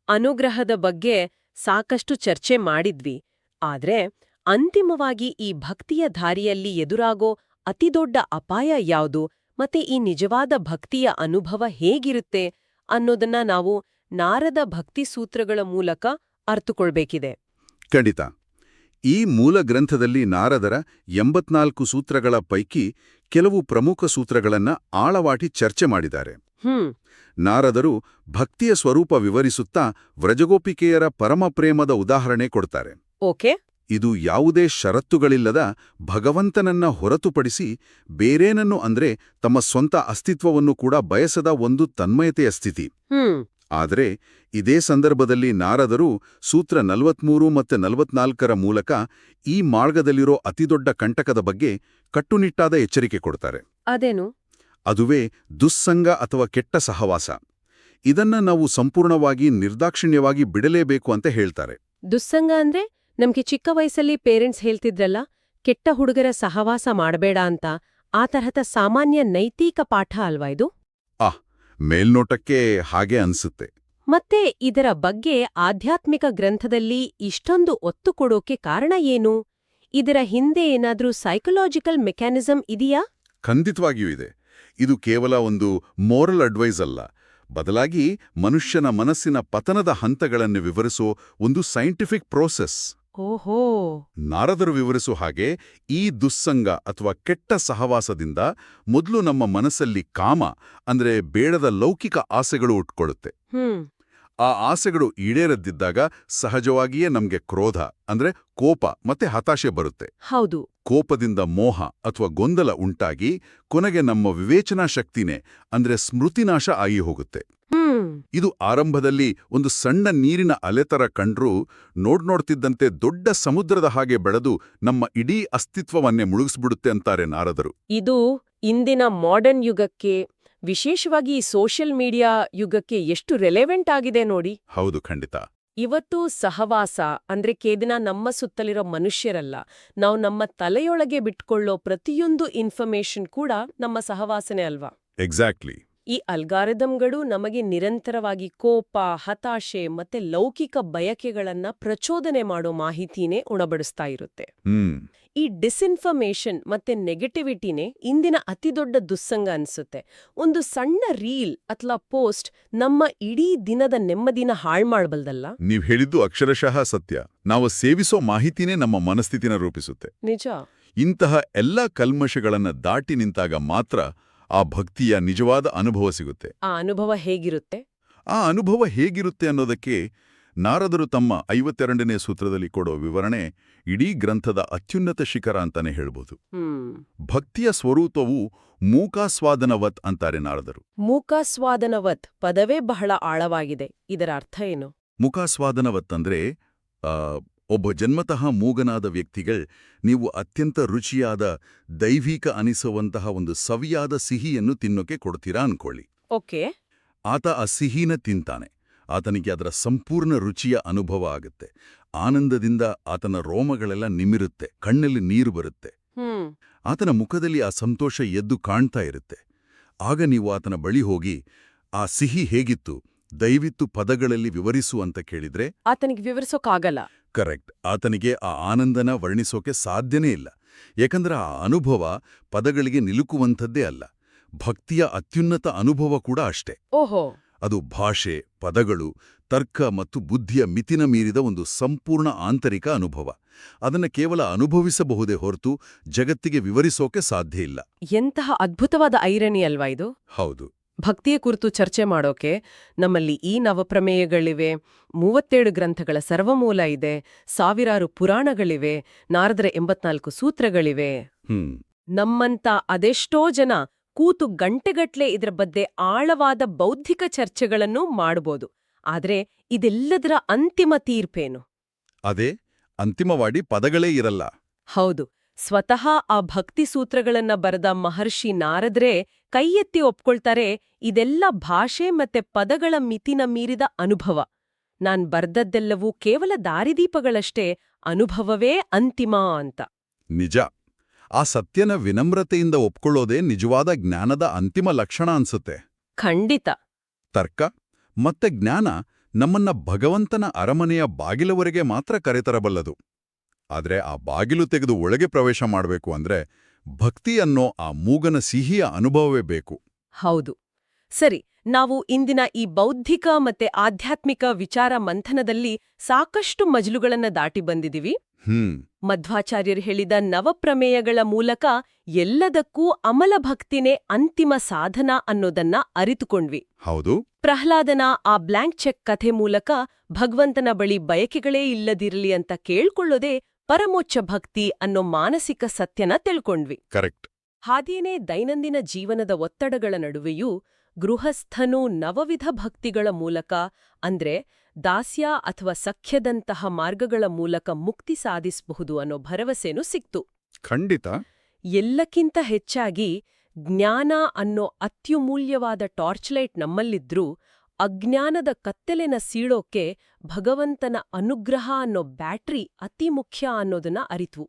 ಅನುಗ್ರಹದ ಬಗ್ಗೆ ಸಾಕಷ್ಟು ಚರ್ಚೆ ಮಾಡಿದ್ವಿ. ಆದ್ರೆ ಅಂತಿಮವಾಗಿ ಈ ಭಕ್ತಿಯ ದಾರಿಯಲ್ಲಿ ಎದುರಾಗೋ ಅತಿದೊಡ್ಡ ಅಪಾಯ ಯಾವುದು ಮತ್ತೆ ಈ ನಿಜವಾದ ಭಕ್ತಿಯ ಅನುಭವ ಹೇಗಿರುತ್ತೆ ಅನ್ನೋದನ್ನ ನಾವು ನಾರದ ಭಕ್ತಿ ಸೂತ್ರಗಳ ಮೂಲಕ ಅರ್ಥಕೊಳ್ಬೇಕಿದೆ. ಖಂಡಿತ. ಈ ಮೂಲ ಗ್ರಂಥದಲ್ಲಿ ನಾರದರ 84 ಸೂತ್ರಗಳ ಪೈಕಿ ಕೆಲವು ಪ್ರಮುಖ ಸೂತ್ರಗಳನ್ನ ಆಳವಾಟಿ ಚರ್ಚೆ ಮಾಡಿದ್ದಾರೆ. ನಾರದರು ಭಕ್ತಿಯ ಸ್ವರೂಪ ವಿವರಿಸುತ್ತಾ ವ್ರಜಗೋಪಿಕೆಯರ ಪರಮಪ್ರೇಮದ ಉದಾಹರಣೆ ಕೊಡ್ತಾರೆ. ಓಕೆ. ಇದು ಯಾವುದೇ ಷರತ್ತುಗಳಿಲ್ಲದ ಭಗವಂತನನ್ನ ಹೊರತುಪಡಿಸಿ ಬೇರೇನನ್ನು ಅಂದ್ರೆ ತಮ್ಮ ಸ್ವಂತ ಅಸ್ತಿತ್ವವನ್ನು ಕೂಡ ಬಯಸದ ಒಂದು ತನ್ಮಯತೆಯ ಸ್ಥಿತಿ. ಆದರೆ ಇದೇ ಸಂದರ್ಭದಲ್ಲಿ ನಾರದರು ಸೂತ್ರ 43 ಮತ್ತು 44ರ ಮೂಲಕ ಈ ಮಾರ್ಗದಲ್ಲಿರೋ ಅತಿದೊಡ್ಡ ಕಂಟಕದ ಬಗ್ಗೆ ಕಟ್ಟುನಿಟ್ಟಾದ ಎಚ್ಚರಿಕೆ ಕೊಡ್ತಾರೆ. ಅದೇನು? ಅದುವೇ ದುಸ್ಸಂಗ ಅಥವಾ ಕೆಟ್ಟ ಸಹವಾಸ. ಇದನ್ನ ನಾವು ಸಂಪೂರ್ಣವಾಗಿ ನಿರ್ದಾಕ್ಷಿಣ್ಯವಾಗಿ ಬಿಡಲೇಬೇಕು ಅಂತ ಹೇಳ್ತಾರೆ. ದುಸ್ಸಂಗ ಅಂದ್ರೆ ನಮ್ಗೆ ಚಿಕ್ಕ ವಯಸ್ಸಲ್ಲಿ ಪೇರೆಂಟ್ಸ್ ಹೇಳ್ತಿದ್ರಲ್ಲ, ಕೆಟ್ಟ ಹುಡುಗರ ಸಹವಾಸ ಮಾಡಬೇಡ ಅಂತ. ಆ ತರಹದ ಸಾಮಾನ್ಯ ನೈತಿಕ ಪಾಠ ಅಲ್ವಾ ಇದು? ಮೇಲ್ನೋಟಕ್ಕೆ ಹಾಗೆ ಅನ್ಸುತ್ತೆ. ಮತ್ತೆ ಇದರ ಬಗ್ಗೆ ಆಧ್ಯಾತ್ಮಿಕ ಗ್ರಂಥದಲ್ಲಿ ಇಷ್ಟೊಂದು ಒತ್ತು ಕೊಡೋಕೆ ಕಾರಣ ಏನು? ಇದರ ಹಿಂದೆ ಏನಾದ್ರೂ ಸೈಕಲಾಜಿಕಲ್ ಮೆಕ್ಯಾನಿಸಮ್ ಇದೆಯಾ? ಖಂಡಿತವಾಗಿಯೂ ಇದೆ. ಇದು ಕೇವಲ ಒಂದು ಮೋರಲ್ ಅಡ್ವೈಸ್ ಅಲ್ಲ, ಬದಲಾಗಿ ಮನುಷ್ಯನ ಮನಸ್ಸಿನ ಪತನದ ಹಂತಗಳನ್ನು ವಿವರಿಸೋ ಒಂದು ಸೈಂಟಿಫಿಕ್ ಪ್ರೋಸೆಸ್. ಓಹೋ. ನಾರದರು ವಿವರಿಸೋ ಹಾಗೆ ಈ ದುಸ್ಸಂಗ ಅಥವಾ ಕೆಟ್ಟ ಸಹವಾಸದಿಂದ ಮೊದಲು ನಮ್ಮ ಮನಸ್ಸಲ್ಲಿ ಕಾಮ ಅಂದ್ರೆ ಬೇಡದ ಲೌಕಿಕ ಆಸೆಗಳು ಉಟ್ಕೊಳ್ಳುತ್ತೆ. ಆ ಆಸೆಗಳು ಈಡೇರದಿದ್ದಾಗ ಸಹಜವಾಗಿಯೇ ನಮ್ಗೆ ಕ್ರೋಧ ಅಂದ್ರೆ ಕೋಪ ಮತ್ತೆ ಹತಾಶೆ ಬರುತ್ತೆ. ಹೌದು. ಕೋಪದಿಂದ ಮೋಹ ಅಥವಾ ಗೊಂದಲ ಉಂಟಾಗಿ ಕೊನೆಗೆ ನಮ್ಮ ವಿವೇಚನಾ ಶಕ್ತಿನೇ ಅಂದ್ರೆ ಸ್ಮೃತಿನಾಶ ಆಗಿ ಹೋಗುತ್ತೆ. ಇದು ಆರಂಭದಲ್ಲಿ ಒಂದು ಸಣ್ಣ ನೀರಿನ ಅಲೆತರ ಕಂಡ್ರೂ ನೋಡ್ತಿದ್ದಂತೆ ದೊಡ್ಡ ಸಮುದ್ರದ ಹಾಗೆ ಬೆಳೆದು ನಮ್ಮ ಇಡೀ ಅಸ್ತಿತ್ವವನ್ನೇ ಮುಳುಗಿಸ್ಬಿಡುತ್ತೆ ಅಂತಾರೆ ನಾರದರು. ಇದು ಇಂದಿನ ಮಾಡರ್ನ್ ಯುಗಕ್ಕೆ, ವಿಶೇಷವಾಗಿ ಈ ಸೋಷಿಯಲ್ ಮೀಡಿಯಾ ಯುಗಕ್ಕೆ ಎಷ್ಟು ರೆಲೆವೆಂಟ್ ಆಗಿದೆ ನೋಡಿ. ಹೌದು, ಖಂಡಿತ. ಇವತ್ತು ಸಹವಾಸ ಅಂದ್ರೆ ಕೇದಿನ ನಮ್ಮ ಸುತ್ತಲಿರೋ ಮನುಷ್ಯರಲ್ಲ, ನಾವು ನಮ್ಮ ತಲೆಯೊಳಗೆ ಬಿಟ್ಕೊಳ್ಳೋ ಪ್ರತಿಯೊಂದು ಇನ್ಫಾರ್ಮೇಶನ್ ಕೂಡ ನಮ್ಮ ಸಹವಾಸನೆ ಅಲ್ವಾ? ಎಕ್ಸಾಕ್ಟ್ಲಿ. ಈ ಅಲ್ಗಾರಿದಮ್ಗಳು ನಮಗೆ ನಿರಂತರವಾಗಿ ಕೋಪ, ಹತಾಶೆ ಮತ್ತೆ ಲೌಕಿಕ ಬಯಕೆಗಳನ್ನ ಪ್ರಚೋದನೆ ಮಾಡೋ ಮಾಹಿತಿನೇ ಉಣಬಡಿಸ್ತಾ ಇರುತ್ತೆ. ಈ ಡಿಸ್ಇನ್ಫಾರ್ಮೇಶನ್ ಮತ್ತೆ ನೆಗೆಟಿವಿಟಿನೇ ಇಂದಿನ ಅತಿದೊಡ್ಡ ದುಸ್ಸಂಗ ಅನ್ಸುತ್ತೆ. ಒಂದು ಸಣ್ಣ ರೀಲ್ ಅಥವಾ ಪೋಸ್ಟ್ ನಮ್ಮ ಇಡೀ ದಿನದ ನೆಮ್ಮದಿನ ಹಾಳ್ ಮಾಡಬಲ್ದಲ್ಲ? ನೀವ್ ಹೇಳಿದ್ದು ಅಕ್ಷರಶಃ ಸತ್ಯ. ನಾವು ಸೇವಿಸೋ ಮಾಹಿತಿನೇ ನಮ್ಮ ಮನಸ್ಥಿತಿನ ರೂಪಿಸುತ್ತೆ. ನಿಜ. ಇಂತಹ ಎಲ್ಲ ಕಲ್ಮಶಗಳನ್ನ ದಾಟಿ ನಿಂತಾಗ ಮಾತ್ರ ಆ ಭಕ್ತಿಯ ನಿಜವಾದ ಅನುಭವ ಸಿಗುತ್ತೆ. ಆ ಅನುಭವ ಹೇಗಿರುತ್ತೆ? ಆ ಅನುಭವ ಹೇಗಿರುತ್ತೆ ಅನ್ನೋದಕ್ಕೆ ನಾರದರು ತಮ್ಮ 52ನೇ ಸೂತ್ರದಲ್ಲಿ ಕೊಡೋ ವಿವರಣೆ ಇಡೀ ಗ್ರಂಥದ ಅತ್ಯುನ್ನತ ಶಿಖರ ಅಂತಾನೆ ಹೇಳ್ಬೋದು. ಭಕ್ತಿಯ ಸ್ವರೂಪವು ಮೂಕಾಸ್ವಾದನವತ್ ಅಂತಾರೆ ನಾರದರು. ಮೂಕಾಸ್ವಾದನವತ್ ಪದವೇ ಬಹಳ ಆಳವಾಗಿದೆ. ಇದರ ಅರ್ಥ ಏನು? ಮುಖಾಸ್ವಾದನವತ್ ಅಂದ್ರೆ ಒಬ್ಬ ಜನ್ಮತಃ ಮೂಗನಾದ ವ್ಯಕ್ತಿಗಳ್ ನೀವು ಅತ್ಯಂತ ರುಚಿಯಾದ ದೈವಿಕ ಅನಿಸುವಂತಹ ಒಂದು ಸವಿಯಾದ ಸಿಹಿಯನ್ನು ತಿನ್ನೋಕೆ ಕೊಡ್ತೀರಾ ಅನ್ಕೊಳ್ಳಿ. ಓಕೆ. ಆತ ಆ ಸಿಹಿನ ತಿಂತಾನೆ. ಆತನಿಗೆ ಅದರ ಸಂಪೂರ್ಣ ರುಚಿಯ ಅನುಭವ ಆಗುತ್ತೆ. ಆನಂದದಿಂದ ಆತನ ರೋಮಗಳೆಲ್ಲ ನಿಮಿರುತ್ತೆ, ಕಣ್ಣಲ್ಲಿ ನೀರು ಬರುತ್ತೆ. ಆತನ ಮುಖದಲ್ಲಿ ಆ ಸಂತೋಷ ಎದ್ದು ಕಾಣ್ತಾ ಇರುತ್ತೆ. ಆಗ ನೀವು ಆತನ ಬಳಿ ಹೋಗಿ ಆ ಸಿಹಿ ಹೇಗಿತ್ತು, ದಯವಿತ್ತು ಪದಗಳಲ್ಲಿ ವಿವರಿಸು ಅಂತ ಕೇಳಿದ್ರೆ ಆತನಿಗೆ ವಿವರಿಸೋಕ್ಕಾಗಲ್ಲ. ಕರೆಕ್ಟ್. ಆತನಿಗೆ ಆ ಆನಂದನ ವರ್ಣಿಸೋಕೆ ಸಾಧ್ಯನೇ ಇಲ್ಲ. ಯಾಕಂದ್ರೆ ಆ ಅನುಭವ ಪದಗಳಿಗೆ ನಿಲುಕುವಂಥದ್ದೇ ಅಲ್ಲ. ಭಕ್ತಿಯ ಅತ್ಯುನ್ನತ ಅನುಭವ ಕೂಡ ಅಷ್ಟೇ. ಓಹೋ. ಅದು ಭಾಷೆ, ಪದಗಳು, ತರ್ಕ ಮತ್ತು ಬುದ್ಧಿಯ ಮಿತಿನ ಮೀರಿದ ಒಂದು ಸಂಪೂರ್ಣ ಆಂತರಿಕ ಅನುಭವ. ಅದನ್ನು ಕೇವಲ ಅನುಭವಿಸಬಹುದೇ ಹೊರತು ಜಗತ್ತಿಗೆ ವಿವರಿಸೋಕೆ ಸಾಧ್ಯ ಇಲ್ಲ. ಎಂತಹ ಅದ್ಭುತವಾದ ಐರಣಿ ಅಲ್ವಾ ಇದು? ಹೌದು. ಭಕ್ತಿಯ ಕುರಿತು ಚರ್ಚೆ ಮಾಡೋಕೆ ನಮ್ಮಲ್ಲಿ ಈ ನವಪ್ರಮೇಯಗಳಿವೆ, 37 ಗ್ರಂಥಗಳ ಸರ್ವಮೂಲ ಇದೆ, ಸಾವಿರಾರು ಪುರಾಣಗಳಿವೆ, ನಾರದರ 84 ಸೂತ್ರಗಳಿವೆ. ನಮ್ಮಂತ ಅದೆಷ್ಟೋ ಜನ ಕೂತು ಗಂಟೆಗಟ್ಲೆ ಇದರ ಬಗ್ಗೆ ಆಳವಾದ ಬೌದ್ಧಿಕ ಚರ್ಚೆಗಳನ್ನು ಮಾಡಬಹುದು. ಆದ್ರೆ ಇದೆಲ್ಲದರ ಅಂತಿಮ ತೀರ್ಪೇನು? ಅದೇ ಅಂತಿಮವಾಡಿ ಪದಗಳೇ ಇರಲ್ಲ. ಹೌದು. ಸ್ವತಃ ಆ ಭಕ್ತಿ ಸೂತ್ರಗಳನ್ನ ಬರೆದ ಮಹರ್ಷಿ ನಾರದ್ರೆ ಕೈ ಎತ್ತಿ ಒಪ್ಕೊಳ್ತಾರೆ, ಇದೆಲ್ಲ ಭಾಷೆ ಮತ್ತೆ ಪದಗಳ ಮಿತಿನ ಮೀರಿದ ಅನುಭವ. ನಾನ್ ಬರ್ದದ್ದೆಲ್ಲವೂ ಕೇವಲ ದಾರಿದೀಪಗಳಷ್ಟೇ, ಅನುಭವವೇ ಅಂತಿಮ ಅಂತ. ನಿಜ. ಆ ಸತ್ಯನ ವಿನಮ್ರತೆಯಿಂದ ಒಪ್ಕೊಳ್ಳೋದೇ ನಿಜವಾದ ಜ್ಞಾನದ ಅಂತಿಮ ಲಕ್ಷಣ ಅನ್ಸುತ್ತೆ. ಖಂಡಿತ. ತರ್ಕ ಮತ್ತೆ ಜ್ಞಾನ ನಮ್ಮನ್ನ ಭಗವಂತನ ಅರಮನೆಯ ಬಾಗಿಲವರೆಗೆ ಮಾತ್ರ ಕರೆತರಬಲ್ಲದು. ಆದ್ರೆ ಆ ಬಾಗಿಲು ತೆಗೆದು ಒಳಗೆ ಪ್ರವೇಶ ಮಾಡಬೇಕು ಅಂದ್ರೆ ಭಕ್ತಿ ಅನ್ನೋ ಆ ಮೂಗನ ಸಿಹಿಯ ಅನುಭವವೇ ಬೇಕು. ಹೌದು. ಸರಿ, ನಾವು ಇಂದಿನ ಈ ಬೌದ್ಧಿಕ ಮತ್ತೆ ಆಧ್ಯಾತ್ಮಿಕ ವಿಚಾರ ಮಂಥನದಲ್ಲಿ ಸಾಕಷ್ಟು ಮಜಲುಗಳನ್ನ ದಾಟಿ ಬಂದಿದೀವಿ. ಮಧ್ವಾಚಾರ್ಯರು ಹೇಳಿದ ನವಪ್ರಮೇಯಗಳ ಮೂಲಕ ಎಲ್ಲದಕ್ಕೂ ಅಮಲ ಭಕ್ತಿನೇ ಅಂತಿಮ ಸಾಧನ ಅನ್ನೋದನ್ನ ಅರಿತುಕೊಂಡ್ವಿ. ಹೌದು. ಪ್ರಹ್ಲಾದನ ಆ ಬ್ಲ್ಯಾಂಕ್ ಚೆಕ್ ಕಥೆ ಮೂಲಕ ಭಗವಂತನ ಬಳಿ ಬಯಕೆಗಳೇ ಇಲ್ಲದಿರಲಿ ಅಂತ ಕೇಳ್ಕೊಳ್ಳೋದೇ ಪರಮೋಚ್ಚ ಭಕ್ತಿ ಅನ್ನೋ ಮಾನಸಿಕ ಸತ್ಯನ ತಿಳ್ಕೊಂಡ್ವಿ. ಕರೆಕ್ಟ್. ಹಾಗೇನೇ ದೈನಂದಿನ ಜೀವನದ ಒತ್ತಡಗಳ ನಡುವೆಯೂ ಗೃಹಸ್ಥನು ನವವಿಧ ಭಕ್ತಿಗಳ ಮೂಲಕ, ಅಂದ್ರೆ ದಾಸ್ಯ ಅಥವಾ ಸಖ್ಯದಂತಹ ಮಾರ್ಗಗಳ ಮೂಲಕ ಮುಕ್ತಿ ಸಾಧಿಸಬಹುದು ಅನ್ನೋ ಭರವಸೆನೂ ಸಿಕ್ತು. ಖಂಡಿತ. ಎಲ್ಲಕ್ಕಿಂತ ಹೆಚ್ಚಾಗಿ ಜ್ಞಾನ ಅನ್ನೋ ಅತ್ಯುಮೂಲ್ಯವಾದ ಟಾರ್ಚ್ಲೈಟ್ ನಮ್ಮಲ್ಲಿದ್ರೂ ಅಜ್ಞಾನದ ಕತ್ತಲೆನ ಸೀಳೋಕೆ ಭಗವಂತನ ಅನುಗ್ರಹ ಅನ್ನೋ ಬ್ಯಾಟ್ರಿ ಅತಿ ಮುಖ್ಯ ಅನ್ನೋದನ್ನ ಅರಿತ್ವು.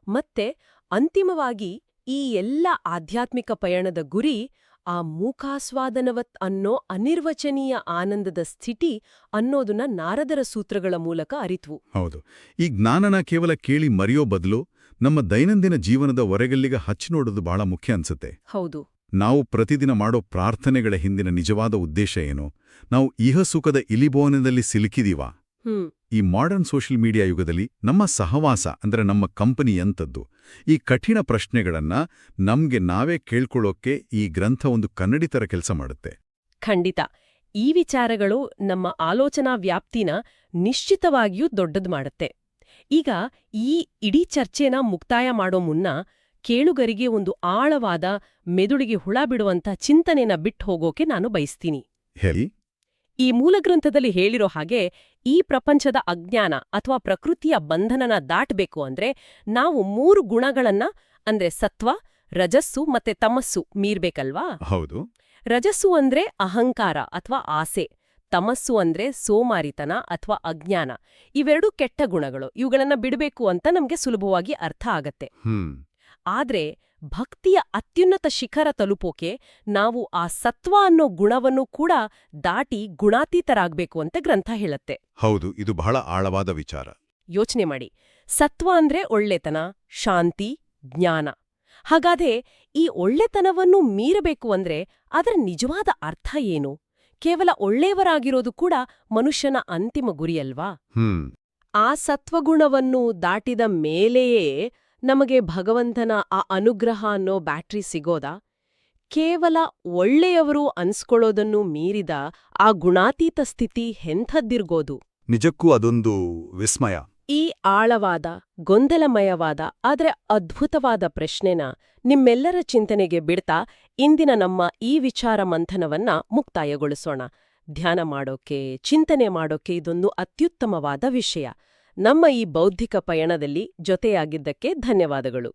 ಮತ್ತೆ ಅಂತಿಮವಾಗಿ ಈ ಎಲ್ಲ ಆಧ್ಯಾತ್ಮಿಕ ಪಯಣದ ಗುರಿ ಆ ಮೂಕಾಸ್ವಾದನವತ್ ಅನ್ನೋ ಅನಿರ್ವಚನೀಯ ಆನಂದದ ಸ್ಥಿತಿ ಅನ್ನೋದನ್ನ ನಾರದರ ಸೂತ್ರಗಳ ಮೂಲಕ ಅರಿತ್ವು. ಹೌದು. ಈ ಜ್ಞಾನನ ಕೇವಲ ಕೇಳಿ ಮರೆಯೋ ಬದಲು ನಮ್ಮ ದೈನಂದಿನ ಜೀವನದ ಹೊರಗಲ್ಲಿಗ ಹಚ್ಚಿ ನೋಡೋದು ಬಹಳ ಮುಖ್ಯ ಅನ್ಸುತ್ತೆ. ಹೌದು. ನಾವು ಪ್ರತಿದಿನ ಮಾಡೋ ಪ್ರಾರ್ಥನೆಗಳ ಹಿಂದಿನ ನಿಜವಾದ ಉದ್ದೇಶ ಏನು? ನಾವು ಇಹ ಸುಖದ ಇಲಿಬೋನದಲ್ಲಿ ಸಿಲುಕಿದೀವಾ? ಈ ಮಾಡರ್ನ್ ಸೋಷಿಯಲ್ ಮೀಡಿಯಾ ಯುಗದಲ್ಲಿ ನಮ್ಮ ಸಹವಾಸ ಅಂದ್ರೆ ನಮ್ಮ ಕಂಪನಿ ಎಂಥದ್ದು? ಈ ಕಠಿಣ ಪ್ರಶ್ನೆಗಳನ್ನ ನಮ್ಗೆ ನಾವೇ ಕೇಳ್ಕೊಳ್ಳೋಕೆ ಈ ಗ್ರಂಥ ಒಂದು ಕನ್ನಡಿ ತರ ಕೆಲಸ ಮಾಡುತ್ತೆ. ಖಂಡಿತ. ಈ ವಿಚಾರಗಳು ನಮ್ಮ ಆಲೋಚನಾ ವ್ಯಾಪ್ತಿನ ನಿಶ್ಚಿತವಾಗಿಯೂ ದೊಡ್ಡದು ಮಾಡುತ್ತೆ. ಈಗ ಈ ಇಡೀ ಚರ್ಚೆನ ಮುಕ್ತಾಯ ಮಾಡೋ ಮುನ್ನ ಕೇಳುಗರಿಗೆ ಒಂದು ಆಳವಾದ, ಮೆದುಳಿಗೆ ಹುಳ ಬಿಡುವಂಥ ಚಿಂತನೆನ ಬಿಟ್ಟು ಹೋಗೋಕೆ ನಾನು ಬಯಸ್ತೀನಿ. ಹೇಳಿ. ಈ ಮೂಲಗ್ರಂಥದಲ್ಲಿ ಹೇಳಿರೋ ಹಾಗೆ ಈ ಪ್ರಪಂಚದ ಅಜ್ಞಾನ ಅಥವಾ ಪ್ರಕೃತಿಯ ಬಂಧನನ ದಾಟಬೇಕು ಅಂದ್ರೆ ನಾವು 3 ಗುಣಗಳನ್ನ ಅಂದ್ರೆ ಸತ್ವ, ರಜಸ್ಸು ಮತ್ತೆ ತಮಸ್ಸು ಮೀರ್ಬೇಕಲ್ವಾ? ಹೌದು. ರಜಸ್ಸು ಅಂದ್ರೆ ಅಹಂಕಾರ ಅಥವಾ ಆಸೆ, ತಮಸ್ಸು ಅಂದ್ರೆ ಸೋಮಾರಿತನ ಅಥವಾ ಅಜ್ಞಾನ. ಇವೆರಡೂ ಕೆಟ್ಟ ಗುಣಗಳು. ಇವುಗಳನ್ನ ಬಿಡಬೇಕು ಅಂತ ನಮ್ಗೆ ಸುಲಭವಾಗಿ ಅರ್ಥ ಆಗತ್ತೆ. ಆದ್ರೆ ಭಕ್ತಿಯ ಅತ್ಯುನ್ನತ ಶಿಖರ ತಲುಪೋಕೆ ನಾವು ಆ ಸತ್ವ ಅನ್ನೋ ಗುಣವನ್ನು ಕೂಡ ದಾಟಿ ಗುಣಾತೀತರಾಗ್ಬೇಕು ಅಂತ ಗ್ರಂಥ ಹೇಳತ್ತೆ. ಹೌದು, ಇದು ಬಹಳ ಆಳವಾದ ವಿಚಾರ. ಯೋಚನೆ ಮಾಡಿ, ಸತ್ವ ಅಂದ್ರೆ ಒಳ್ಳೆತನ, ಶಾಂತಿ, ಜ್ಞಾನ. ಹಾಗಾದ್ರೆ ಈ ಒಳ್ಳೆತನವನ್ನು ಮೀರಬೇಕು ಅಂದ್ರೆ ಅದರ ನಿಜವಾದ ಅರ್ಥ ಏನು? ಕೇವಲ ಒಳ್ಳೆಯವರಾಗಿರೋದು ಕೂಡ ಮನುಷ್ಯನ ಅಂತಿಮ ಗುರಿಯಲ್ವಾ? ಆ ಸತ್ವಗುಣವನ್ನು ದಾಟಿದ ಮೇಲೆಯೇ ನಮಗೆ ಭಗವಂತನ ಆ ಅನುಗ್ರಹ ಅನ್ನೋ ಬ್ಯಾಟ್ರಿ ಸಿಗೋದಾ? ಕೇವಲ ಒಳ್ಳೆಯವರು ಅನ್ಸ್ಕೊಳ್ಳೋದನ್ನು ಮೀರಿದ ಆ ಗುಣಾತೀತ ಸ್ಥಿತಿ ಎಂಥದ್ದಿರ್ಗೋದು? ನಿಜಕ್ಕೂ ಅದೊಂದು ವಿಸ್ಮಯ. ಈ ಆಳವಾದ, ಗೊಂದಲಮಯವಾದ ಆದ್ರೆ ಅದ್ಭುತವಾದ ಪ್ರಶ್ನೆನ ನಿಮ್ಮೆಲ್ಲರ ಚಿಂತನೆಗೆ ಬಿಡ್ತಾ ಇಂದಿನ ನಮ್ಮ ಈ ವಿಚಾರ ಮಂಥನವನ್ನ ಮುಕ್ತಾಯಗೊಳಿಸೋಣ. ಧ್ಯಾನ ಮಾಡೋಕೆ, ಚಿಂತನೆ ಮಾಡೋಕೆ ಇದೊಂದು ಅತ್ಯುತ್ತಮವಾದ ವಿಷಯ. ನಮ್ಮ ಈ ಬೌದ್ಧಿಕ ಪಯಣದಲ್ಲಿ ಜೊತೆಯಾಗಿದ್ದಕ್ಕೆ ಧನ್ಯವಾದಗಳು.